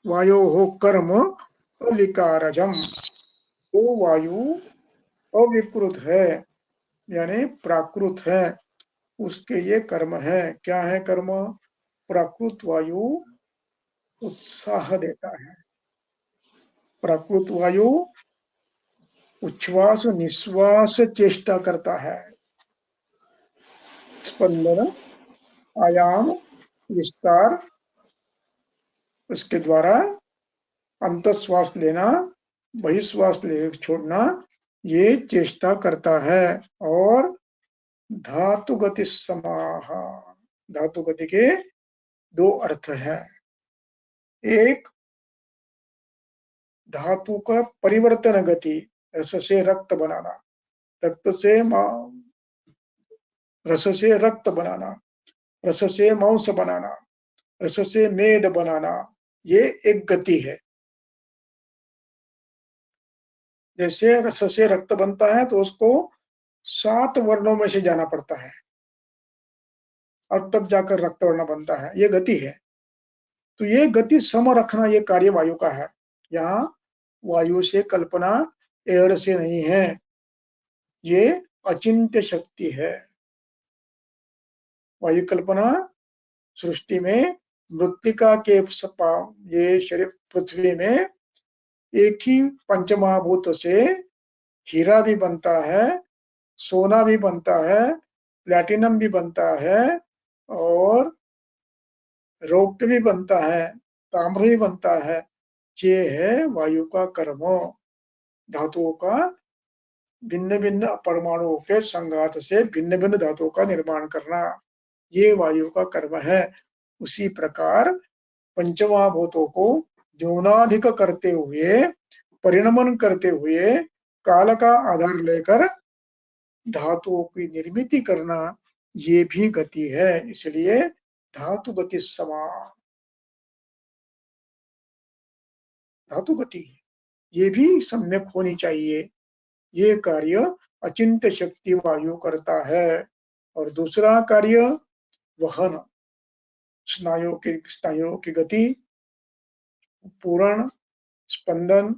वायोः कर्म अविकारजम। वो वायु अविकृत है यानी प्राकृत है, उसके ये कर्म है। क्या है कर्म? प्राकृत वायु उत्साह देता है। प्राकृत वायु उच्छ्वास निश्वास चेष्टा करता है। स्पंदन, आयाम, विस्तार, उसके द्वारा अंतश्वास लेना, बहिश्वास ले छोड़ना, ये चेष्टा करता है। और धातु गति समाह, धातु गति के दो अर्थ है। एक धातु का परिवर्तन गति, रस से रक्त बनाना, रक्त से रस से रक्त बनाना, रस से मांस बनाना, रस से मेद बनाना, ये एक गति है। जैसे रस से रक्त बनता है तो उसको 7 वर्णों में से जाना पड़ता है और तब जाकर रक्त वर्ण बनता है, ये गति है। तो ये गति सम रखना ये कार्य वायु का है। यहाँ वायु से कल्पना एयर से नहीं है, ये अचिंत्य शक्ति है। वायु कल्पना सृष्टि में मृत्तिका के ये शरीर पृथ्वी में एक ही पंचमहाभूत से हीरा भी बनता है, सोना भी बनता है, प्लैटिनम भी बनता है, और रौप्य भी बनता है, ताम्र भी बनता है। ये है वायु का कर्म। धातुओं का भिन्न भिन्न परमाणुओं के संघात से भिन्न भिन्न धातुओं का निर्माण करना, ये वायु का कर्म है। उसी प्रकार पंचमहाभूतों को न्यूनाधिक करते हुए, परिणमन करते हुए, काल का आधार लेकर धातुओं की निर्मिति करना, ये भी गति है। इसलिए धातु गति समा, धातु गति ये भी सम्यक होनी चाहिए। ये कार्य अचिंत्य शक्ति वायु करता है। और दूसरा कार्य वहन, स्नायुओं की गति, पूरण, स्पंदन,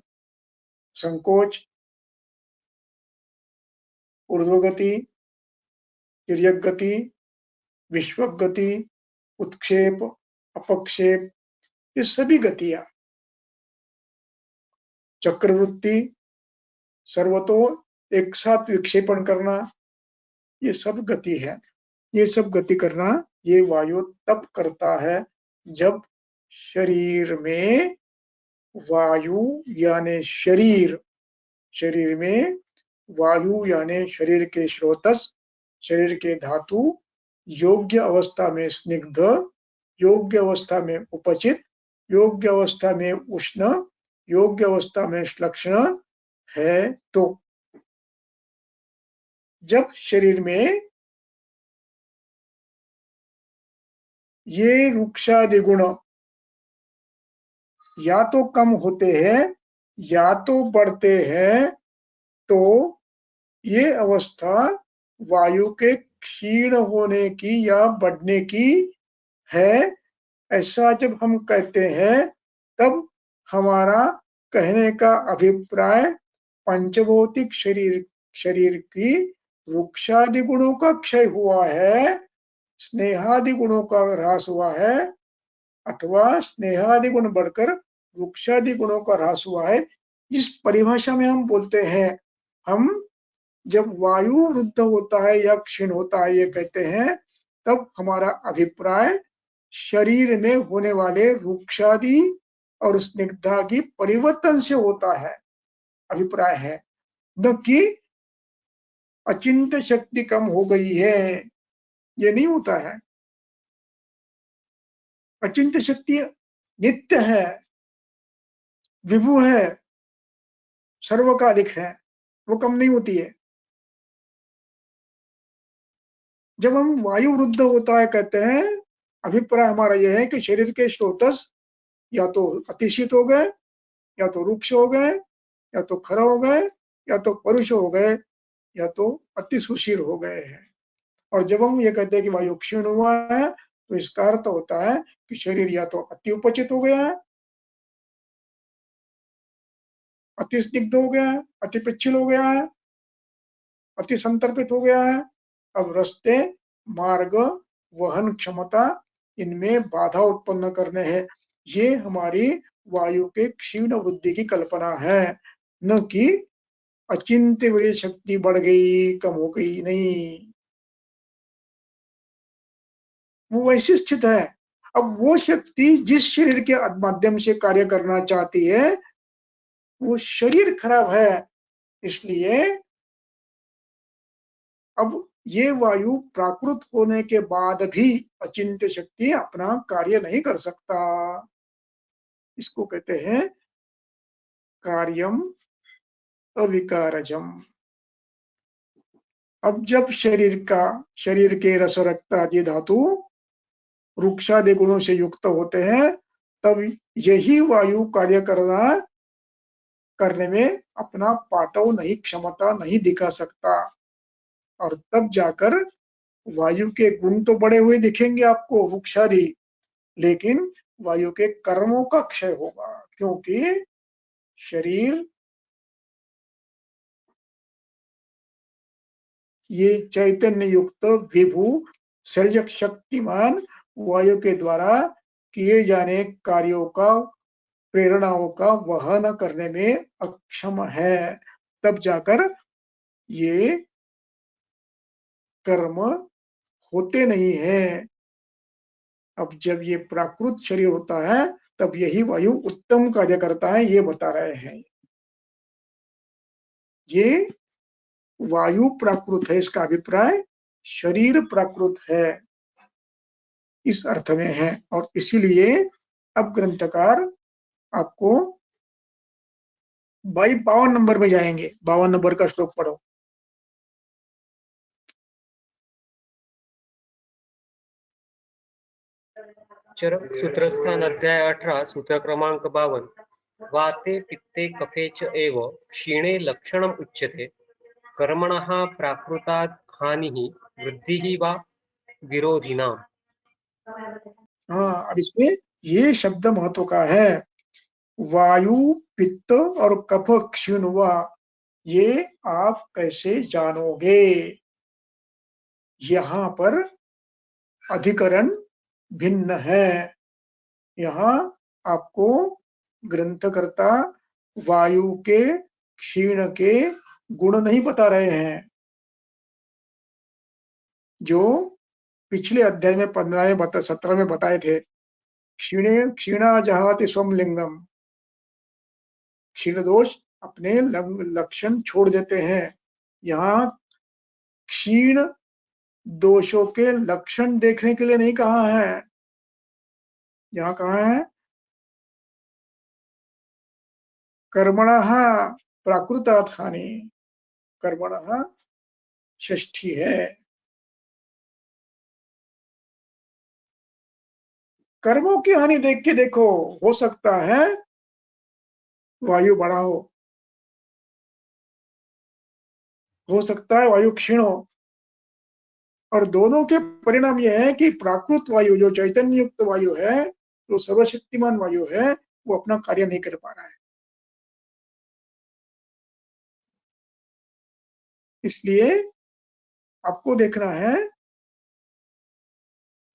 संकोच, ऊर्ध्वगति, तिर्यक गति, विश्वक गति, उत्क्षेप, अपक्षेप, ये सभी गतियां, चक्रवृत्ति, सर्वतो एक साथ विक्षेपण करना, ये सब गति है। ये सब गति करना ये वायु तब करता है जब शरीर में वायु यानी शरीर में वायु यानी शरीर के स्रोतस, शरीर के धातु योग्य अवस्था में स्निग्ध, योग्य अवस्था में उपचित, योग्य अवस्था में उष्ण, योग्य अवस्था में श्लक्षण है। तो जब शरीर में ये रुक्षादि गुण या तो कम होते हैं या तो बढ़ते हैं, तो ये अवस्था वायु के क्षीण होने की या बढ़ने की है। ऐसा जब हम कहते हैं तब हमारा कहने का अभिप्राय पंचभौतिक शरीर की रुक्षादि गुणों का क्षय हुआ है, स्नेहादि गुणों का ह्रास हुआ है, अथवा स्नेहादि गुण बढ़कर रुक्षादि गुणों का ह्रास हुआ है। इस परिभाषा में हम बोलते हैं। हम जब वायु वृद्ध होता है या क्षीण होता है ये कहते हैं, तब हमारा अभिप्राय शरीर में होने वाले रुक्षादि और स्निग्धा की परिवर्तन से होता है, अभिप्राय है, न कि अचिंत्य शक्ति कम हो गई है, ये नहीं होता है। अचिंत्य शक्ति नित्य है, विभु है, सर्वकालिक है, वो कम नहीं होती है। जब हम वायु वृद्ध होता है कहते हैं, अभिप्राय हमारा यह है कि शरीर के स्रोतस या तो अतिशीत हो गए, या तो रुक्ष हो गए, या तो खर हो गए, या तो परुष हो गए या तो अति सुशील हो गए हैं। और जब हम ये कहते हैं कि वायु क्षीण हुआ है तो इसका अर्थ होता है कि शरीर या तो अति उपचित हो गया है, अति स्निग्ध हो गया है, अति पिच्छल हो गया है, अति संतर्पित हो गया है। अब रास्ते, मार्ग, वहन क्षमता, इनमें बाधा उत्पन्न करने हैं। ये हमारी वायु के क्षीण वृद्धि की कल्पना है, न कि अचिंत्य वीर्य शक्ति बढ़ गई, कम हो गई, नहीं। वो वैसी स्थित है। अब वो शक्ति जिस शरीर के माध्यम से कार्य करना चाहती है, वो शरीर खराब है, इसलिए अब ये वायु प्राकृत होने के बाद भी अचिंत्य शक्ति अपना कार्य नहीं कर सकता। इसको कहते हैं कार्यम अविकारजम। अब जब शरीर के रस, रक्त आदि धातु वृक्षादि गुणों से युक्त होते हैं, तब यही वायु कार्य करने में अपना पाटव नहीं, क्षमता नहीं दिखा सकता। और तब जाकर वायु के गुण तो बढ़े हुए दिखेंगे आपको वृक्षादि, लेकिन वायु के कर्मों का क्षय होगा, क्योंकि शरीर ये चैतन्य युक्त विभु सर्जक शक्तिमान वायु के द्वारा किए जाने कार्यों का, प्रेरणाओं का वहन करने में अक्षम है। तब जाकर ये कर्म होते नहीं है। अब जब ये प्राकृत शरीर होता है तब यही वायु उत्तम कार्य करता है, ये बता रहे हैं। ये वायु प्राकृत है, इसका अभिप्राय शरीर प्राकृत है, इस अर्थ में है। और इसीलिए अब ग्रंथकार आपको 52 नंबर में जाएंगे। 52 नंबर का श्लोक पढ़ो। चरक सूत्रस्थान अध्याय 18 सूत्र क्रमांक 52। वाते पित्ते कफे च एव क्षीणे लक्षणम उच्यते कर्मणः प्राकृतात् हानिः वृद्धिः वा विरोधिनाम्। हाँ, अब इसमें ये शब्द महत्व का है। वायु, पित्त और कफ क्षीण हुआ, ये आप कैसे जानोगे? यहाँ पर अधिकरण भिन्न है। यहाँ आपको ग्रंथकर्ता वायु के क्षीण के गुण नहीं बता रहे हैं, जो पिछले अध्याय में 15 में 17 में बताए थे। क्षीणा जहाति स्वम लिंगम, क्षीण दोष अपने लक्षण छोड़ देते हैं। यहाँ क्षीण दोषों के लक्षण देखने के लिए नहीं कहा है, यहाँ कहा है कर्मणः प्राकृतात् हानि। कर्मणः षष्ठी है। कर्मों की हानि देख के देखो, हो सकता है वायु बढ़ा हो सकता है वायु क्षीण हो। और दोनों के परिणाम यह है कि प्राकृत वायु, जो चैतन्य युक्त वायु है, जो सर्वशक्तिमान वायु है, वो अपना कार्य नहीं कर पा रहा है। इसलिए आपको देखना है,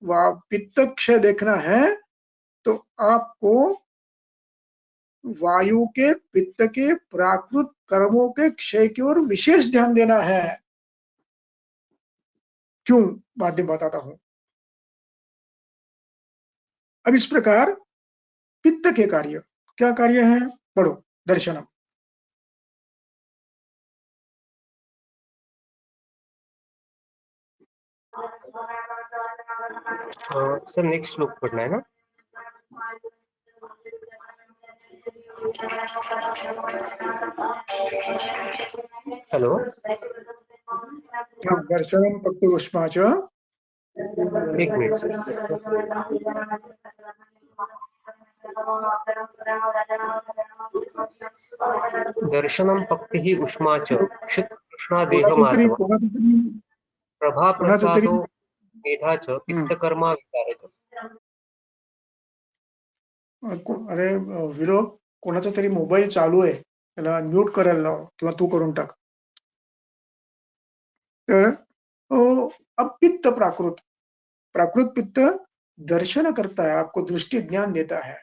पित्त क्षय देखना है, तो आपको वायु के, पित्त के प्राकृत कर्मों के क्षय की ओर विशेष ध्यान देना है। क्यों, बाद में बताता हूं। अब इस प्रकार पित्त के कार्य क्या कार्य है, पढ़ो। दर्शनम। सर नेक्स्ट श्लोक पढ़ना है ना? हेलो, दर्शनम प्रत्युष्मा च। एक मिनट सर। दर्शनम पक्ति उष्मा च क्षुत्तृष्णा कोणाचं देहमाधव प्रभा तरी प्रसादो मेधा च पित्तकर्मा विकारक. अरे विरोध, कोणाचा तरी मोबाईल चालू आहे, त्याला म्यूट करायला लाव किंवा तू करून टाक. तर अब पित्त प्राकृत, प्राकृत पित्त दर्शन करता है, आपको दृष्टि ज्ञान देता है,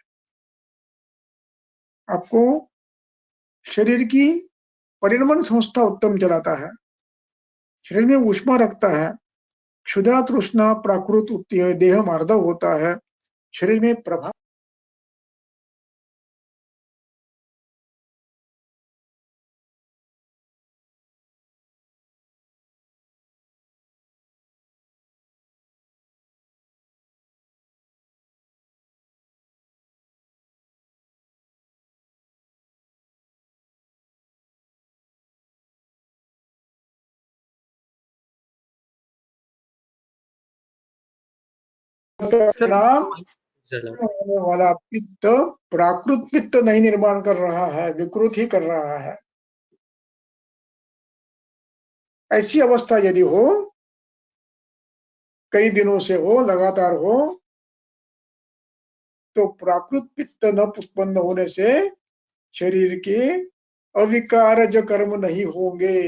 आपको शरीर की परिणमन संस्था उत्तम चलाता है, शरीर में ऊष्मा रखता है, क्षुधा तृष्णा प्राकृत उठती है, देह मार्दव होता है, शरीर में प्रभाव परिणाम होने वाला पित्त प्राकृत पित्त नहीं निर्माण कर रहा है, विकृत ही कर रहा है. ऐसी अवस्था यदि हो, कई दिनों से हो, लगातार हो, तो प्राकृत पित्त न उत्पन्न होने से शरीर के अविकारज कर्म नहीं होंगे.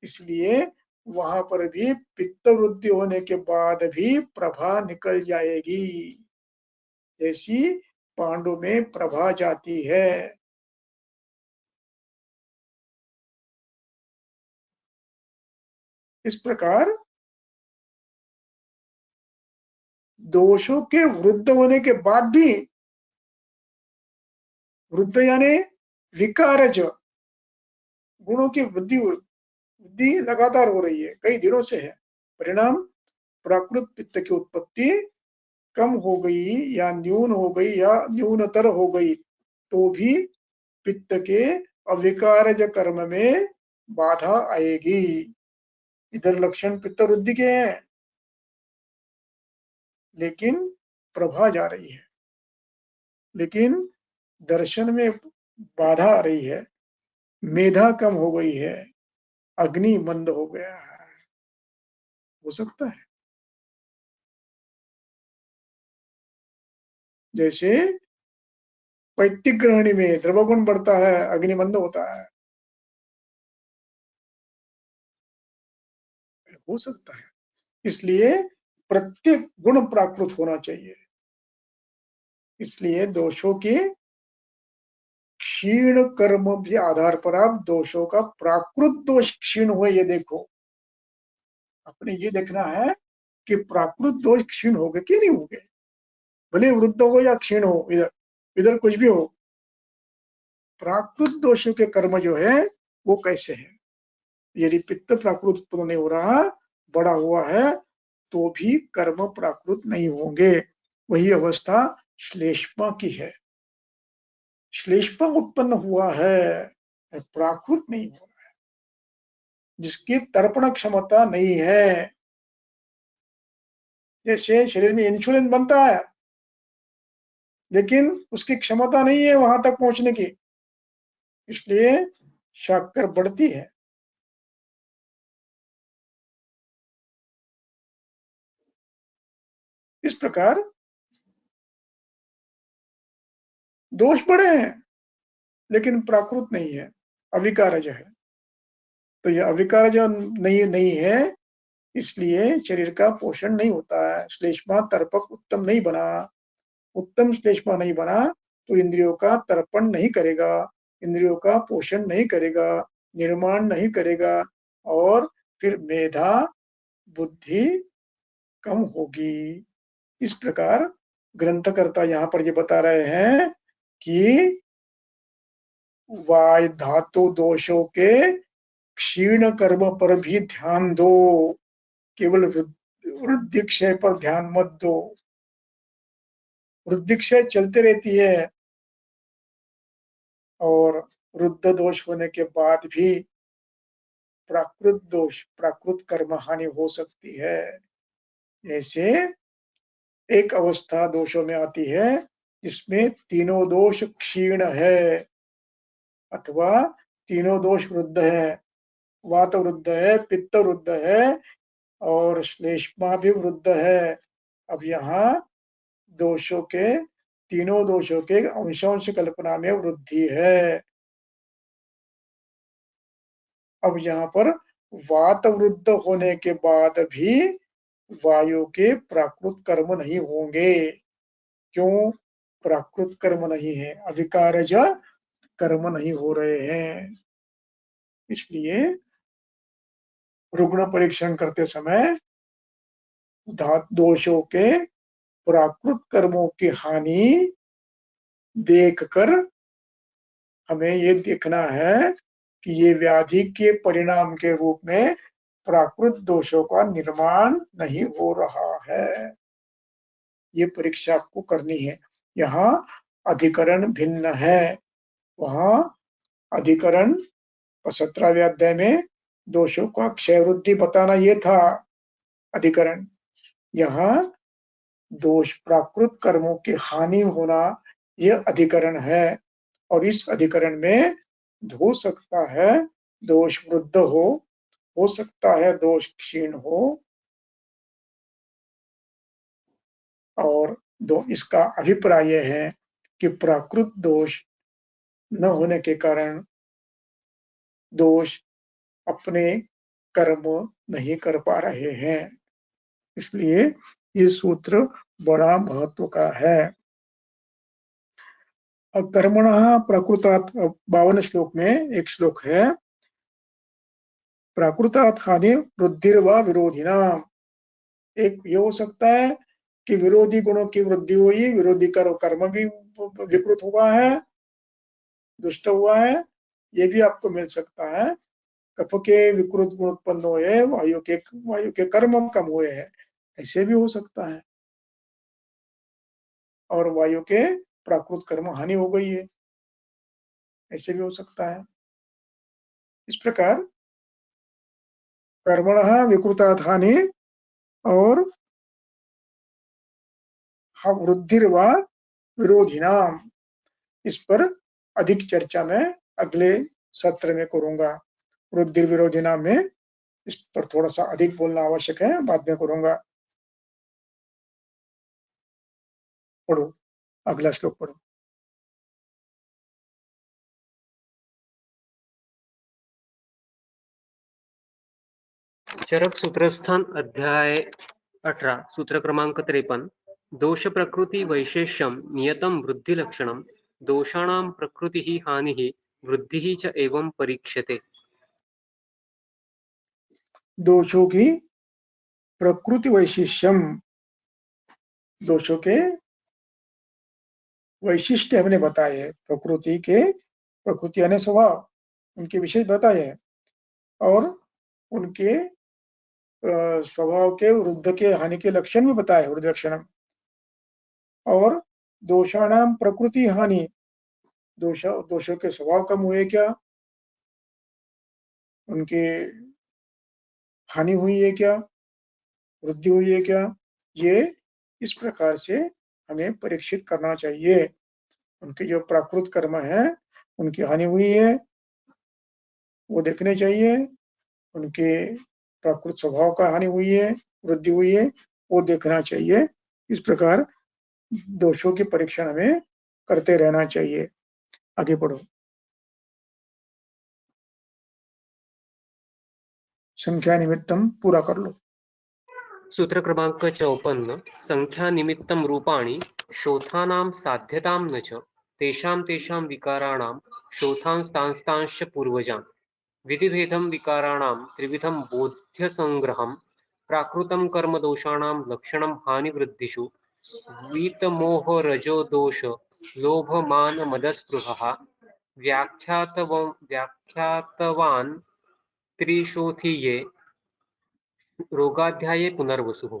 इसलिए वहां पर भी पित्त वृद्धि होने के बाद भी प्रभा निकल जाएगी, जैसी पांडु में प्रभा जाती है. इस प्रकार दोषों के वृद्ध होने के बाद भी, वृद्ध यानी विकारज गुणों की वृद्धि लगातार हो रही है, कई दिनों से है. परिणाम प्राकृत पित्त की उत्पत्ति कम हो गई या न्यून हो गई या न्यूनतर हो गई तो भी पित्त के अविकारज कर्म में बाधा आएगी. इधर लक्षण पित्त वृद्धि के हैं, लेकिन प्रभा जा रही है, लेकिन दर्शन में बाधा आ रही है, मेधा कम हो गई है, अग्नि मंद हो गया है. हो सकता है जैसे पैतिक ग्रहणी में द्रवगुण बढ़ता है, अग्नि मंद होता है, हो सकता है. इसलिए प्रत्येक गुण प्राकृत होना चाहिए. इसलिए दोषों के क्षीण कर्म के आधार पर आप दोषों का प्राकृत दोष क्षीण हुए ये देखो. अपने ये देखना है कि प्राकृत दोष क्षीण हो गए कि नहीं हो गए, भले वृद्ध हो या क्षीण हो, इधर इधर कुछ भी हो, प्राकृत दोषों के कर्म जो है वो कैसे है. यदि पित्त प्राकृत उत्पन्न नहीं हो रहा, बड़ा हुआ है, तो भी कर्म प्राकृत नहीं होंगे. वही अवस्था श्लेष्मा की है. श्लेष्मा उत्पन्न हुआ है, प्राकृत नहीं हो रहा है, जिसकी तर्पण क्षमता नहीं है. जैसे शरीर में इंसुलिन बनता है, लेकिन उसकी क्षमता नहीं है वहां तक पहुंचने की, इसलिए शक्कर बढ़ती है. इस प्रकार दोष बड़े हैं, लेकिन प्राकृत नहीं है, अविकारज है. तो यह अविकारज नहीं है, इसलिए शरीर का पोषण नहीं होता है. श्लेष्मा तर्पक उत्तम नहीं बना, उत्तम श्लेष्मा नहीं बना तो इंद्रियों का तर्पण नहीं करेगा, इंद्रियों का पोषण नहीं करेगा, निर्माण नहीं करेगा, और फिर मेधा बुद्धि कम होगी. इस प्रकार ग्रंथकर्ता यहाँ पर ये बता रहे हैं कि वाय धातु दोषों के क्षीण कर्म पर भी ध्यान दो, केवल वृद्धि क्षय पर ध्यान मत दो. वृद्धि क्षय चलते रहती है, और वृद्ध दोष होने के बाद भी प्राकृत दोष, प्राकृत कर्म हानि हो सकती है. जैसे एक अवस्था दोषों में आती है जिसमें तीनों दोष क्षीण है अथवा तीनों दोष वृद्ध है, वात वृद्ध है, पित्त वृद्ध है और श्लेष्मा भी वृद्ध है। अब यहाँ दोषों के, तीनों दोषों के अंशांश कल्पना में वृद्धि है। अब यहाँ पर वात वृद्ध होने के बाद भी वायु के प्राकृत कर्म नहीं होंगे। क्यों? प्राकृत कर्म नहीं है, अविकारज कर्म नहीं हो रहे हैं। इसलिए रुग्ण परीक्षण करते समय धातु दोषों के प्राकृत कर्मों की हानि देखकर हमें ये देखना है कि ये व्याधि के परिणाम के रूप में प्राकृत दोषों का निर्माण नहीं हो रहा है। ये परीक्षा आपको करनी है। यहाँ अधिकरण भिन्न है। वहां अधिकरण 17वें अध्याय में दोषों का क्षय वृद्धि बताना ये था अधिकरण। यहाँ दोष प्राकृत कर्मों की हानि होना यह अधिकरण है। और इस अधिकरण में हो सकता है दोष वृद्ध हो सकता है दोष क्षीण हो, और इसका अभिप्राय यह है कि प्राकृत दोष न होने के कारण दोष अपने कर्म नहीं कर पा रहे हैं। इसलिए ये सूत्र बड़ा महत्व का है। कर्मणः प्रकृतात् 52 श्लोक में एक श्लोक है, प्राकृतात् हानि वृद्धिर्वा विरोधिनाम। एक ये हो सकता है कि विरोधी गुणों की वृद्धि हुई, विरोधी कर्म भी विकृत हुआ है, दुष्ट हुआ है, ये भी आपको मिल सकता है। कफ के विकृत गुण उत्पन्न हुए, वायु के कर्म कम हुए हैं, ऐसे भी हो सकता है। और वायु के प्राकृत कर्म हानि हो गई है, ऐसे भी हो सकता है। इस प्रकार कर्मणः विकृतात् हानि और वृद्धिर्वा विरोधिनाम, इस पर अधिक चर्चा मैं अगले सत्र में करूंगा। वृद्धि विरोधिनाम में इस पर थोड़ा सा अधिक बोलना आवश्यक है, बाद में करूंगा। पढ़ो, अगला श्लोक पढ़ो। चरक सूत्रस्थान अध्याय 18 सूत्र क्रमांक 53 दोष प्रकृति वैशेष्यम नियतम वृद्धि लक्षणम दोषाणाम प्रकृति हानि वृद्धि च एवं परीक्षते। दोषों की प्रकृति वैशिष्ट्यम, दोषों के वैशिष्ट हमने बताए है। प्रकृति यानी स्वभाव, उनके विशेष बताए हैं और उनके स्वभाव के वृद्ध के हानि के लक्षण भी बताए, वृद्ध लक्षण। और दोषाणाम प्रकृति हानि, दोषों के स्वभाव कम हुए क्या, उनके हानि हुई है क्या, वृद्धि हुई है क्या, ये इस प्रकार से हमें परीक्षित करना चाहिए। उनके जो प्राकृत कर्म है उनकी हानि हुई है वो देखने चाहिए, उनके प्राकृत स्वभाव का हानि हुई है, वृद्धि हुई है, वो देखना चाहिए। इस प्रकार दोषों की परीक्षण हमें करते रहना चाहिए। आगे बढ़ो। संख्या निमित्तम पूरा कर लो। सूत्र क्रमांक 54 संख्या निमित्तम रूपाणि शोथानां साध्यतां न च तेषां विकाराणां शोथांस्तांस्तांश्च पूर्वजान् विधिभेदं विकाराणां त्रिविधं बोध्य संग्रहं प्राकृतं कर्म दोषाणां लक्षणं हानिवृद्धिषु वीतमोह रजो दोष लोभ मान मदस्पृहः व्याख्यातवान् त्रिशोथीये रोगाध्याये पुनर्वसुः।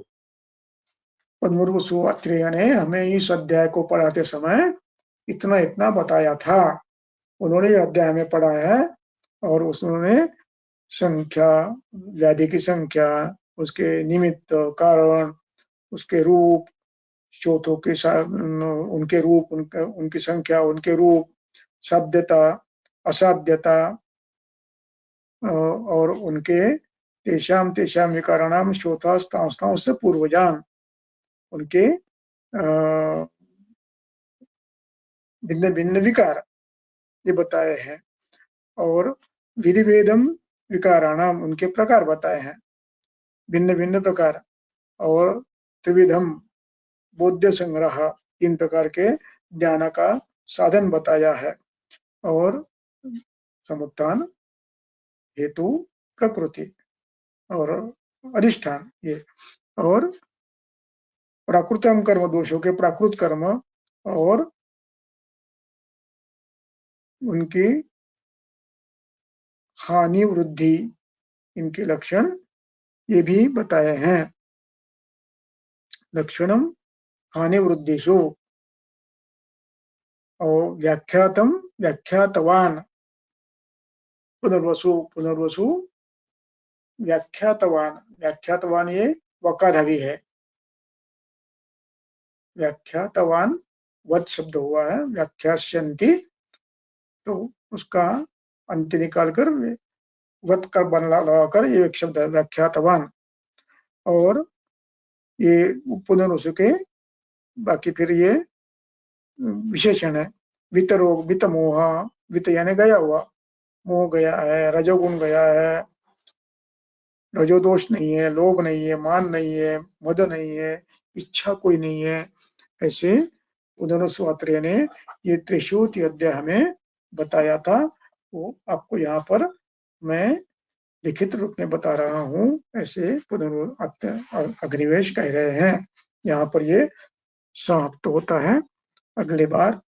पुनर्वसु अत्रेय ने हमें इस अध्याय को पढ़ाते समय इतना बताया था। उन्होंने यह अध्याय में पढ़ा है और उसने संख्या, व्याधि की संख्या, उसके निमित्त कारण, उसके रूप, श्रोतों के उनके रूप, उनकी संख्या, उनके रूप, शब्दता, असाध्यता और उनके तेषाम तेषाम विकाराणाम श्रोतास्तांस्तां से पूर्वजान, उनके भिन्न भिन्न विकार ये बताए हैं। और विधिभेदम विकाराणाम, उनके प्रकार बताए हैं, भिन्न भिन्न प्रकार। और त्रिविधम बोध्य संग्रह, 3 प्रकार के ज्ञान का साधन बताया है। और समुत्थान, हेतु, प्रकृति और अधिष्ठान ये। और प्राकृतम कर्म दोषों के प्राकृत कर्म और उनकी हानि वृद्धि, इनके लक्षण ये भी बताए हैं। लक्षणम हानि वृद्धिषु और व्याख्यातम व्याख्यातवान, पुनर्वसु पुनर्वसु व्याख्यातवान, व्याख्यातवान ये वकाधावी है। व्याख्यातवान वत शब्द हुआ है, व्याख्यास्यन्ति तो उसका अंत निकालकर वत का बन लगाकर ये एक शब्द है व्याख्यातवान। और ये पुनर्वसु के बाकी फिर ये विशेषण है। वितरोग, वितमोह, वित यानी गया हुआ, मोह गया है, रजोगुण गया है, रजोदोष नहीं है, लोभ नहीं है, मान नहीं है, मद नहीं है, इच्छा कोई नहीं है। ऐसे उदनस्वात्रेय ने ये त्रिशूति अध्याय हमें बताया था, वो आपको यहाँ पर मैं लिखित रूप में बता रहा हूँ। ऐसे अग्निवेश कह रहे हैं। यहाँ पर ये समाप्त होता है। अगले बार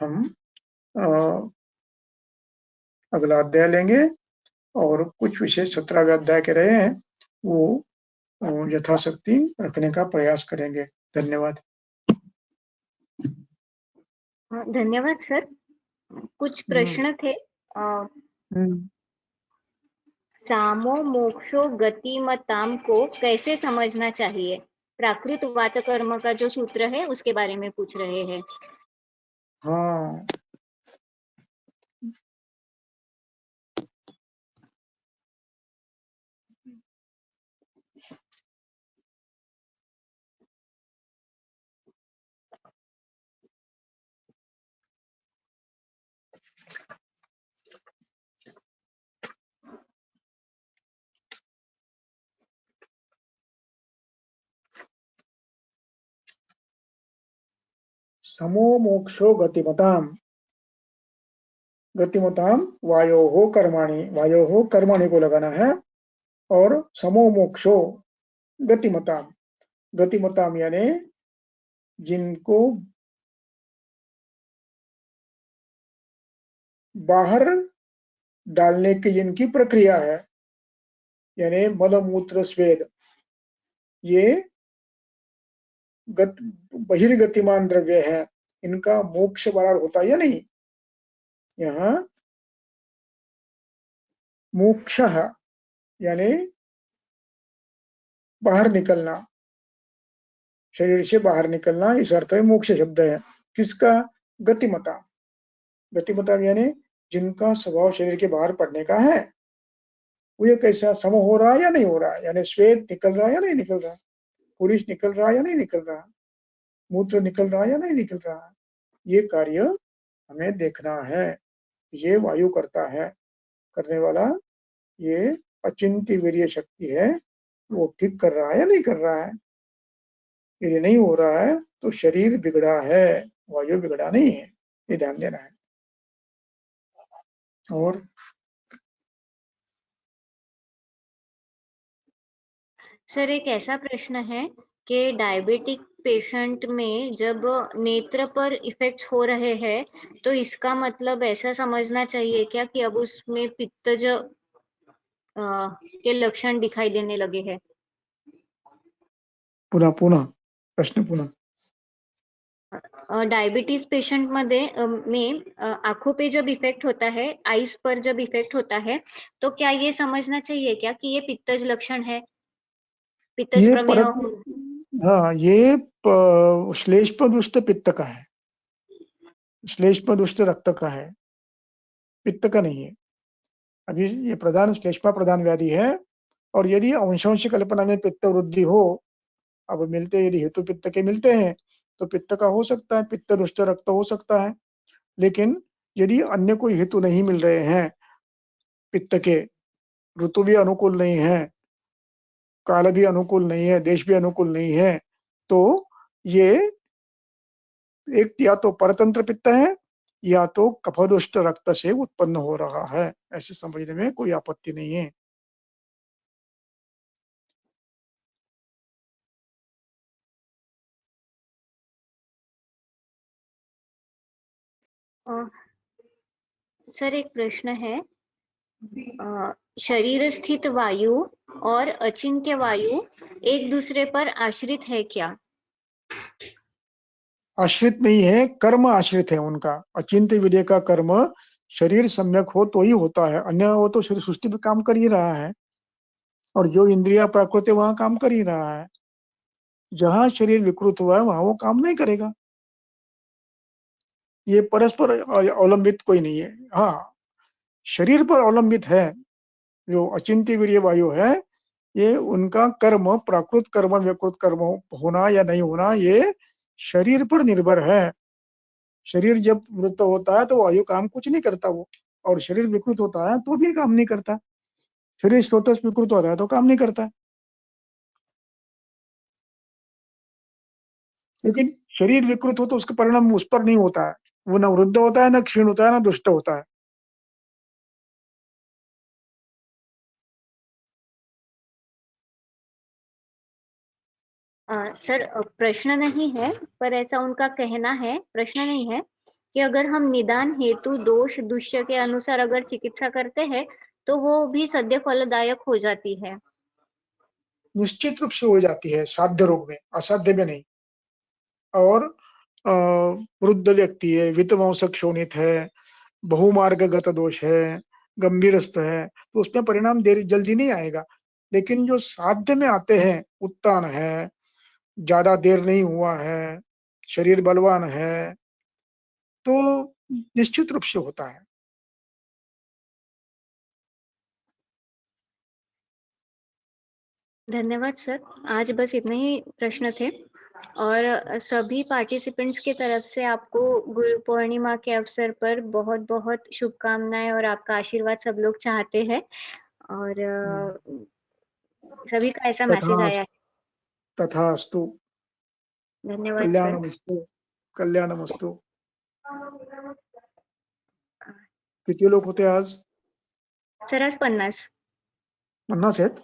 हम अगला अध्याय लेंगे और कुछ विषय 17वें अध्याय के रहे हैं वो यथाशक्ति रखने का प्रयास करेंगे। धन्यवाद। धन्यवाद सर। कुछ प्रश्न थे। सामो मोक्षो गतिमताम को कैसे समझना चाहिए? प्राकृत वात कर्म का जो सूत्र है उसके बारे में पूछ रहे हैं। हाँ, समो मोक्षो गतिमताम, गतिमताम वायोः कर्माणि, वायोः कर्माणि को लगाना है। और समो मोक्षो गतिमताम, गतिमताम यानी जिनको बाहर डालने की जिनकी प्रक्रिया है, यानी मल मूत्र स्वेद, ये बहिर्गतिमान द्रव्य है, इनका मोक्ष बराबर होता या नहीं। यहाँ मोक्ष यानी बाहर निकलना, शरीर से बाहर निकलना, इस अर्थ में मोक्ष शब्द है। किसका? गतिमता। गतिमता यानी जिनका स्वभाव शरीर के बाहर पड़ने का है, वो ये कैसा सम हो रहा है या नहीं हो रहा है, यानी श्वेत निकल रहा है या नहीं निकल रहा, पुरुष निकल रहा है या नहीं निकल रहा, मूत्र निकल रहा है या नहीं निकल रहा, ये कार्य हमें देखना है। ये वायु करता है, करने वाला ये अचिंत्य वीर्य शक्ति है, वो ठीक कर रहा है या नहीं कर रहा है। यदि नहीं हो रहा है तो शरीर बिगड़ा है, वायु बिगड़ा नहीं है, ये ध्यान देना है। और सर एक ऐसा प्रश्न है कि डायबिटिक पेशेंट में जब नेत्र पर इफेक्ट्स हो रहे हैं तो इसका मतलब ऐसा समझना चाहिए क्या कि अब उसमें पित्तज के लक्षण दिखाई देने लगे हैं? पुनः पुनः प्रश्न पुनः। डायबिटीज पेशेंट में आंखों पे जब इफेक्ट होता है, आईज पर जब इफेक्ट होता है, तो क्या ये समझना चाहिए क्या कि ये पित्तज लक्षण है, पित्तज प्रमेह? हाँ, ये श्लेष्मदुष्ट पित्त का है, श्लेष्मदुष्ट रक्त का है, पित्त का नहीं है। अभी ये प्रधान श्लेष्मा प्रधान व्याधि है, और यदि अंशांश कल्पना में पित्त वृद्धि हो, अब मिलते यदि हेतु पित्त के मिलते हैं तो पित्त का हो सकता है, पित्त दुष्ट रक्त हो सकता है। लेकिन यदि अन्य कोई हेतु नहीं मिल रहे हैं पित्त के, ऋतु भी अनुकूल नहीं है, काल भी अनुकूल नहीं है, देश भी अनुकूल नहीं है, तो ये एक या तो परतंत्र पित्त है या तो कफदुष्ट रक्त से उत्पन्न हो रहा है, ऐसे समझने में कोई आपत्ति नहीं है। सर एक प्रश्न है, शरीर स्थित वायु और अचिंत्य वायु एक दूसरे पर आश्रित है क्या? आश्रित नहीं है, कर्म आश्रित है उनका। अचिंत्य विधेय का कर्म शरीर सम्यक हो तो ही होता है, अन्य वो तो शरीर सृष्टि पे काम कर ही रहा है, और जो इंद्रिया प्राकृत वहां काम कर ही रहा है। जहां शरीर विकृत हुआ है वहां वो काम नहीं करेगा। ये परस्पर अवलंबित कोई नहीं है। हाँ, शरीर पर अवलंबित है। जो अचिंत्य वीर्य वायु है, ये उनका कर्म, प्राकृत कर्म विकृत कर्म होना या नहीं होना, ये शरीर पर निर्भर है। शरीर जब मृत होता है तो वायु काम कुछ नहीं करता वो, और शरीर विकृत होता है तो भी काम नहीं करता। शरीर स्रोतस विकृत होता है तो काम नहीं करता। लेकिन शरीर विकृत हो तो उसका परिणाम उस पर नहीं होता है, वो न वृद्ध होता है, न क्षीण होता है, न दुष्ट होता है। सर प्रश्न नहीं है, पर ऐसा उनका कहना है, प्रश्न नहीं है, कि अगर हम निदान हेतु दोष दुष्य के अनुसार अगर चिकित्सा करते हैं तो वो भी सद्य फलदायक हो जाती है। निश्चित रूप से हो जाती है, साध्य रोग में, असाध्य में नहीं। और वृद्ध व्यक्ति है, वित्तवंशक शोणित है, बहुमार्गगत दोष है, गंभीरस्थ है, तो उसमें परिणाम देर जल्दी नहीं आएगा। लेकिन जो साध्य में आते हैं, उत्तान है, ज्यादा देर नहीं हुआ है, शरीर बलवान है, तो निश्चित रूप से होता है। धन्यवाद सर, आज बस इतने ही प्रश्न थे, और सभी पार्टिसिपेंट्स की तरफ से आपको गुरु पूर्णिमा के अवसर पर बहुत बहुत शुभकामनाएं और आपका आशीर्वाद सब लोग चाहते हैं, और सभी का ऐसा मैसेज आया है। तथास्तु। धन्यवाद सर। कल्याणमस्तु, कल्याणमस्तु। किती लोक होते आज? सर आज 50 50 आहेत?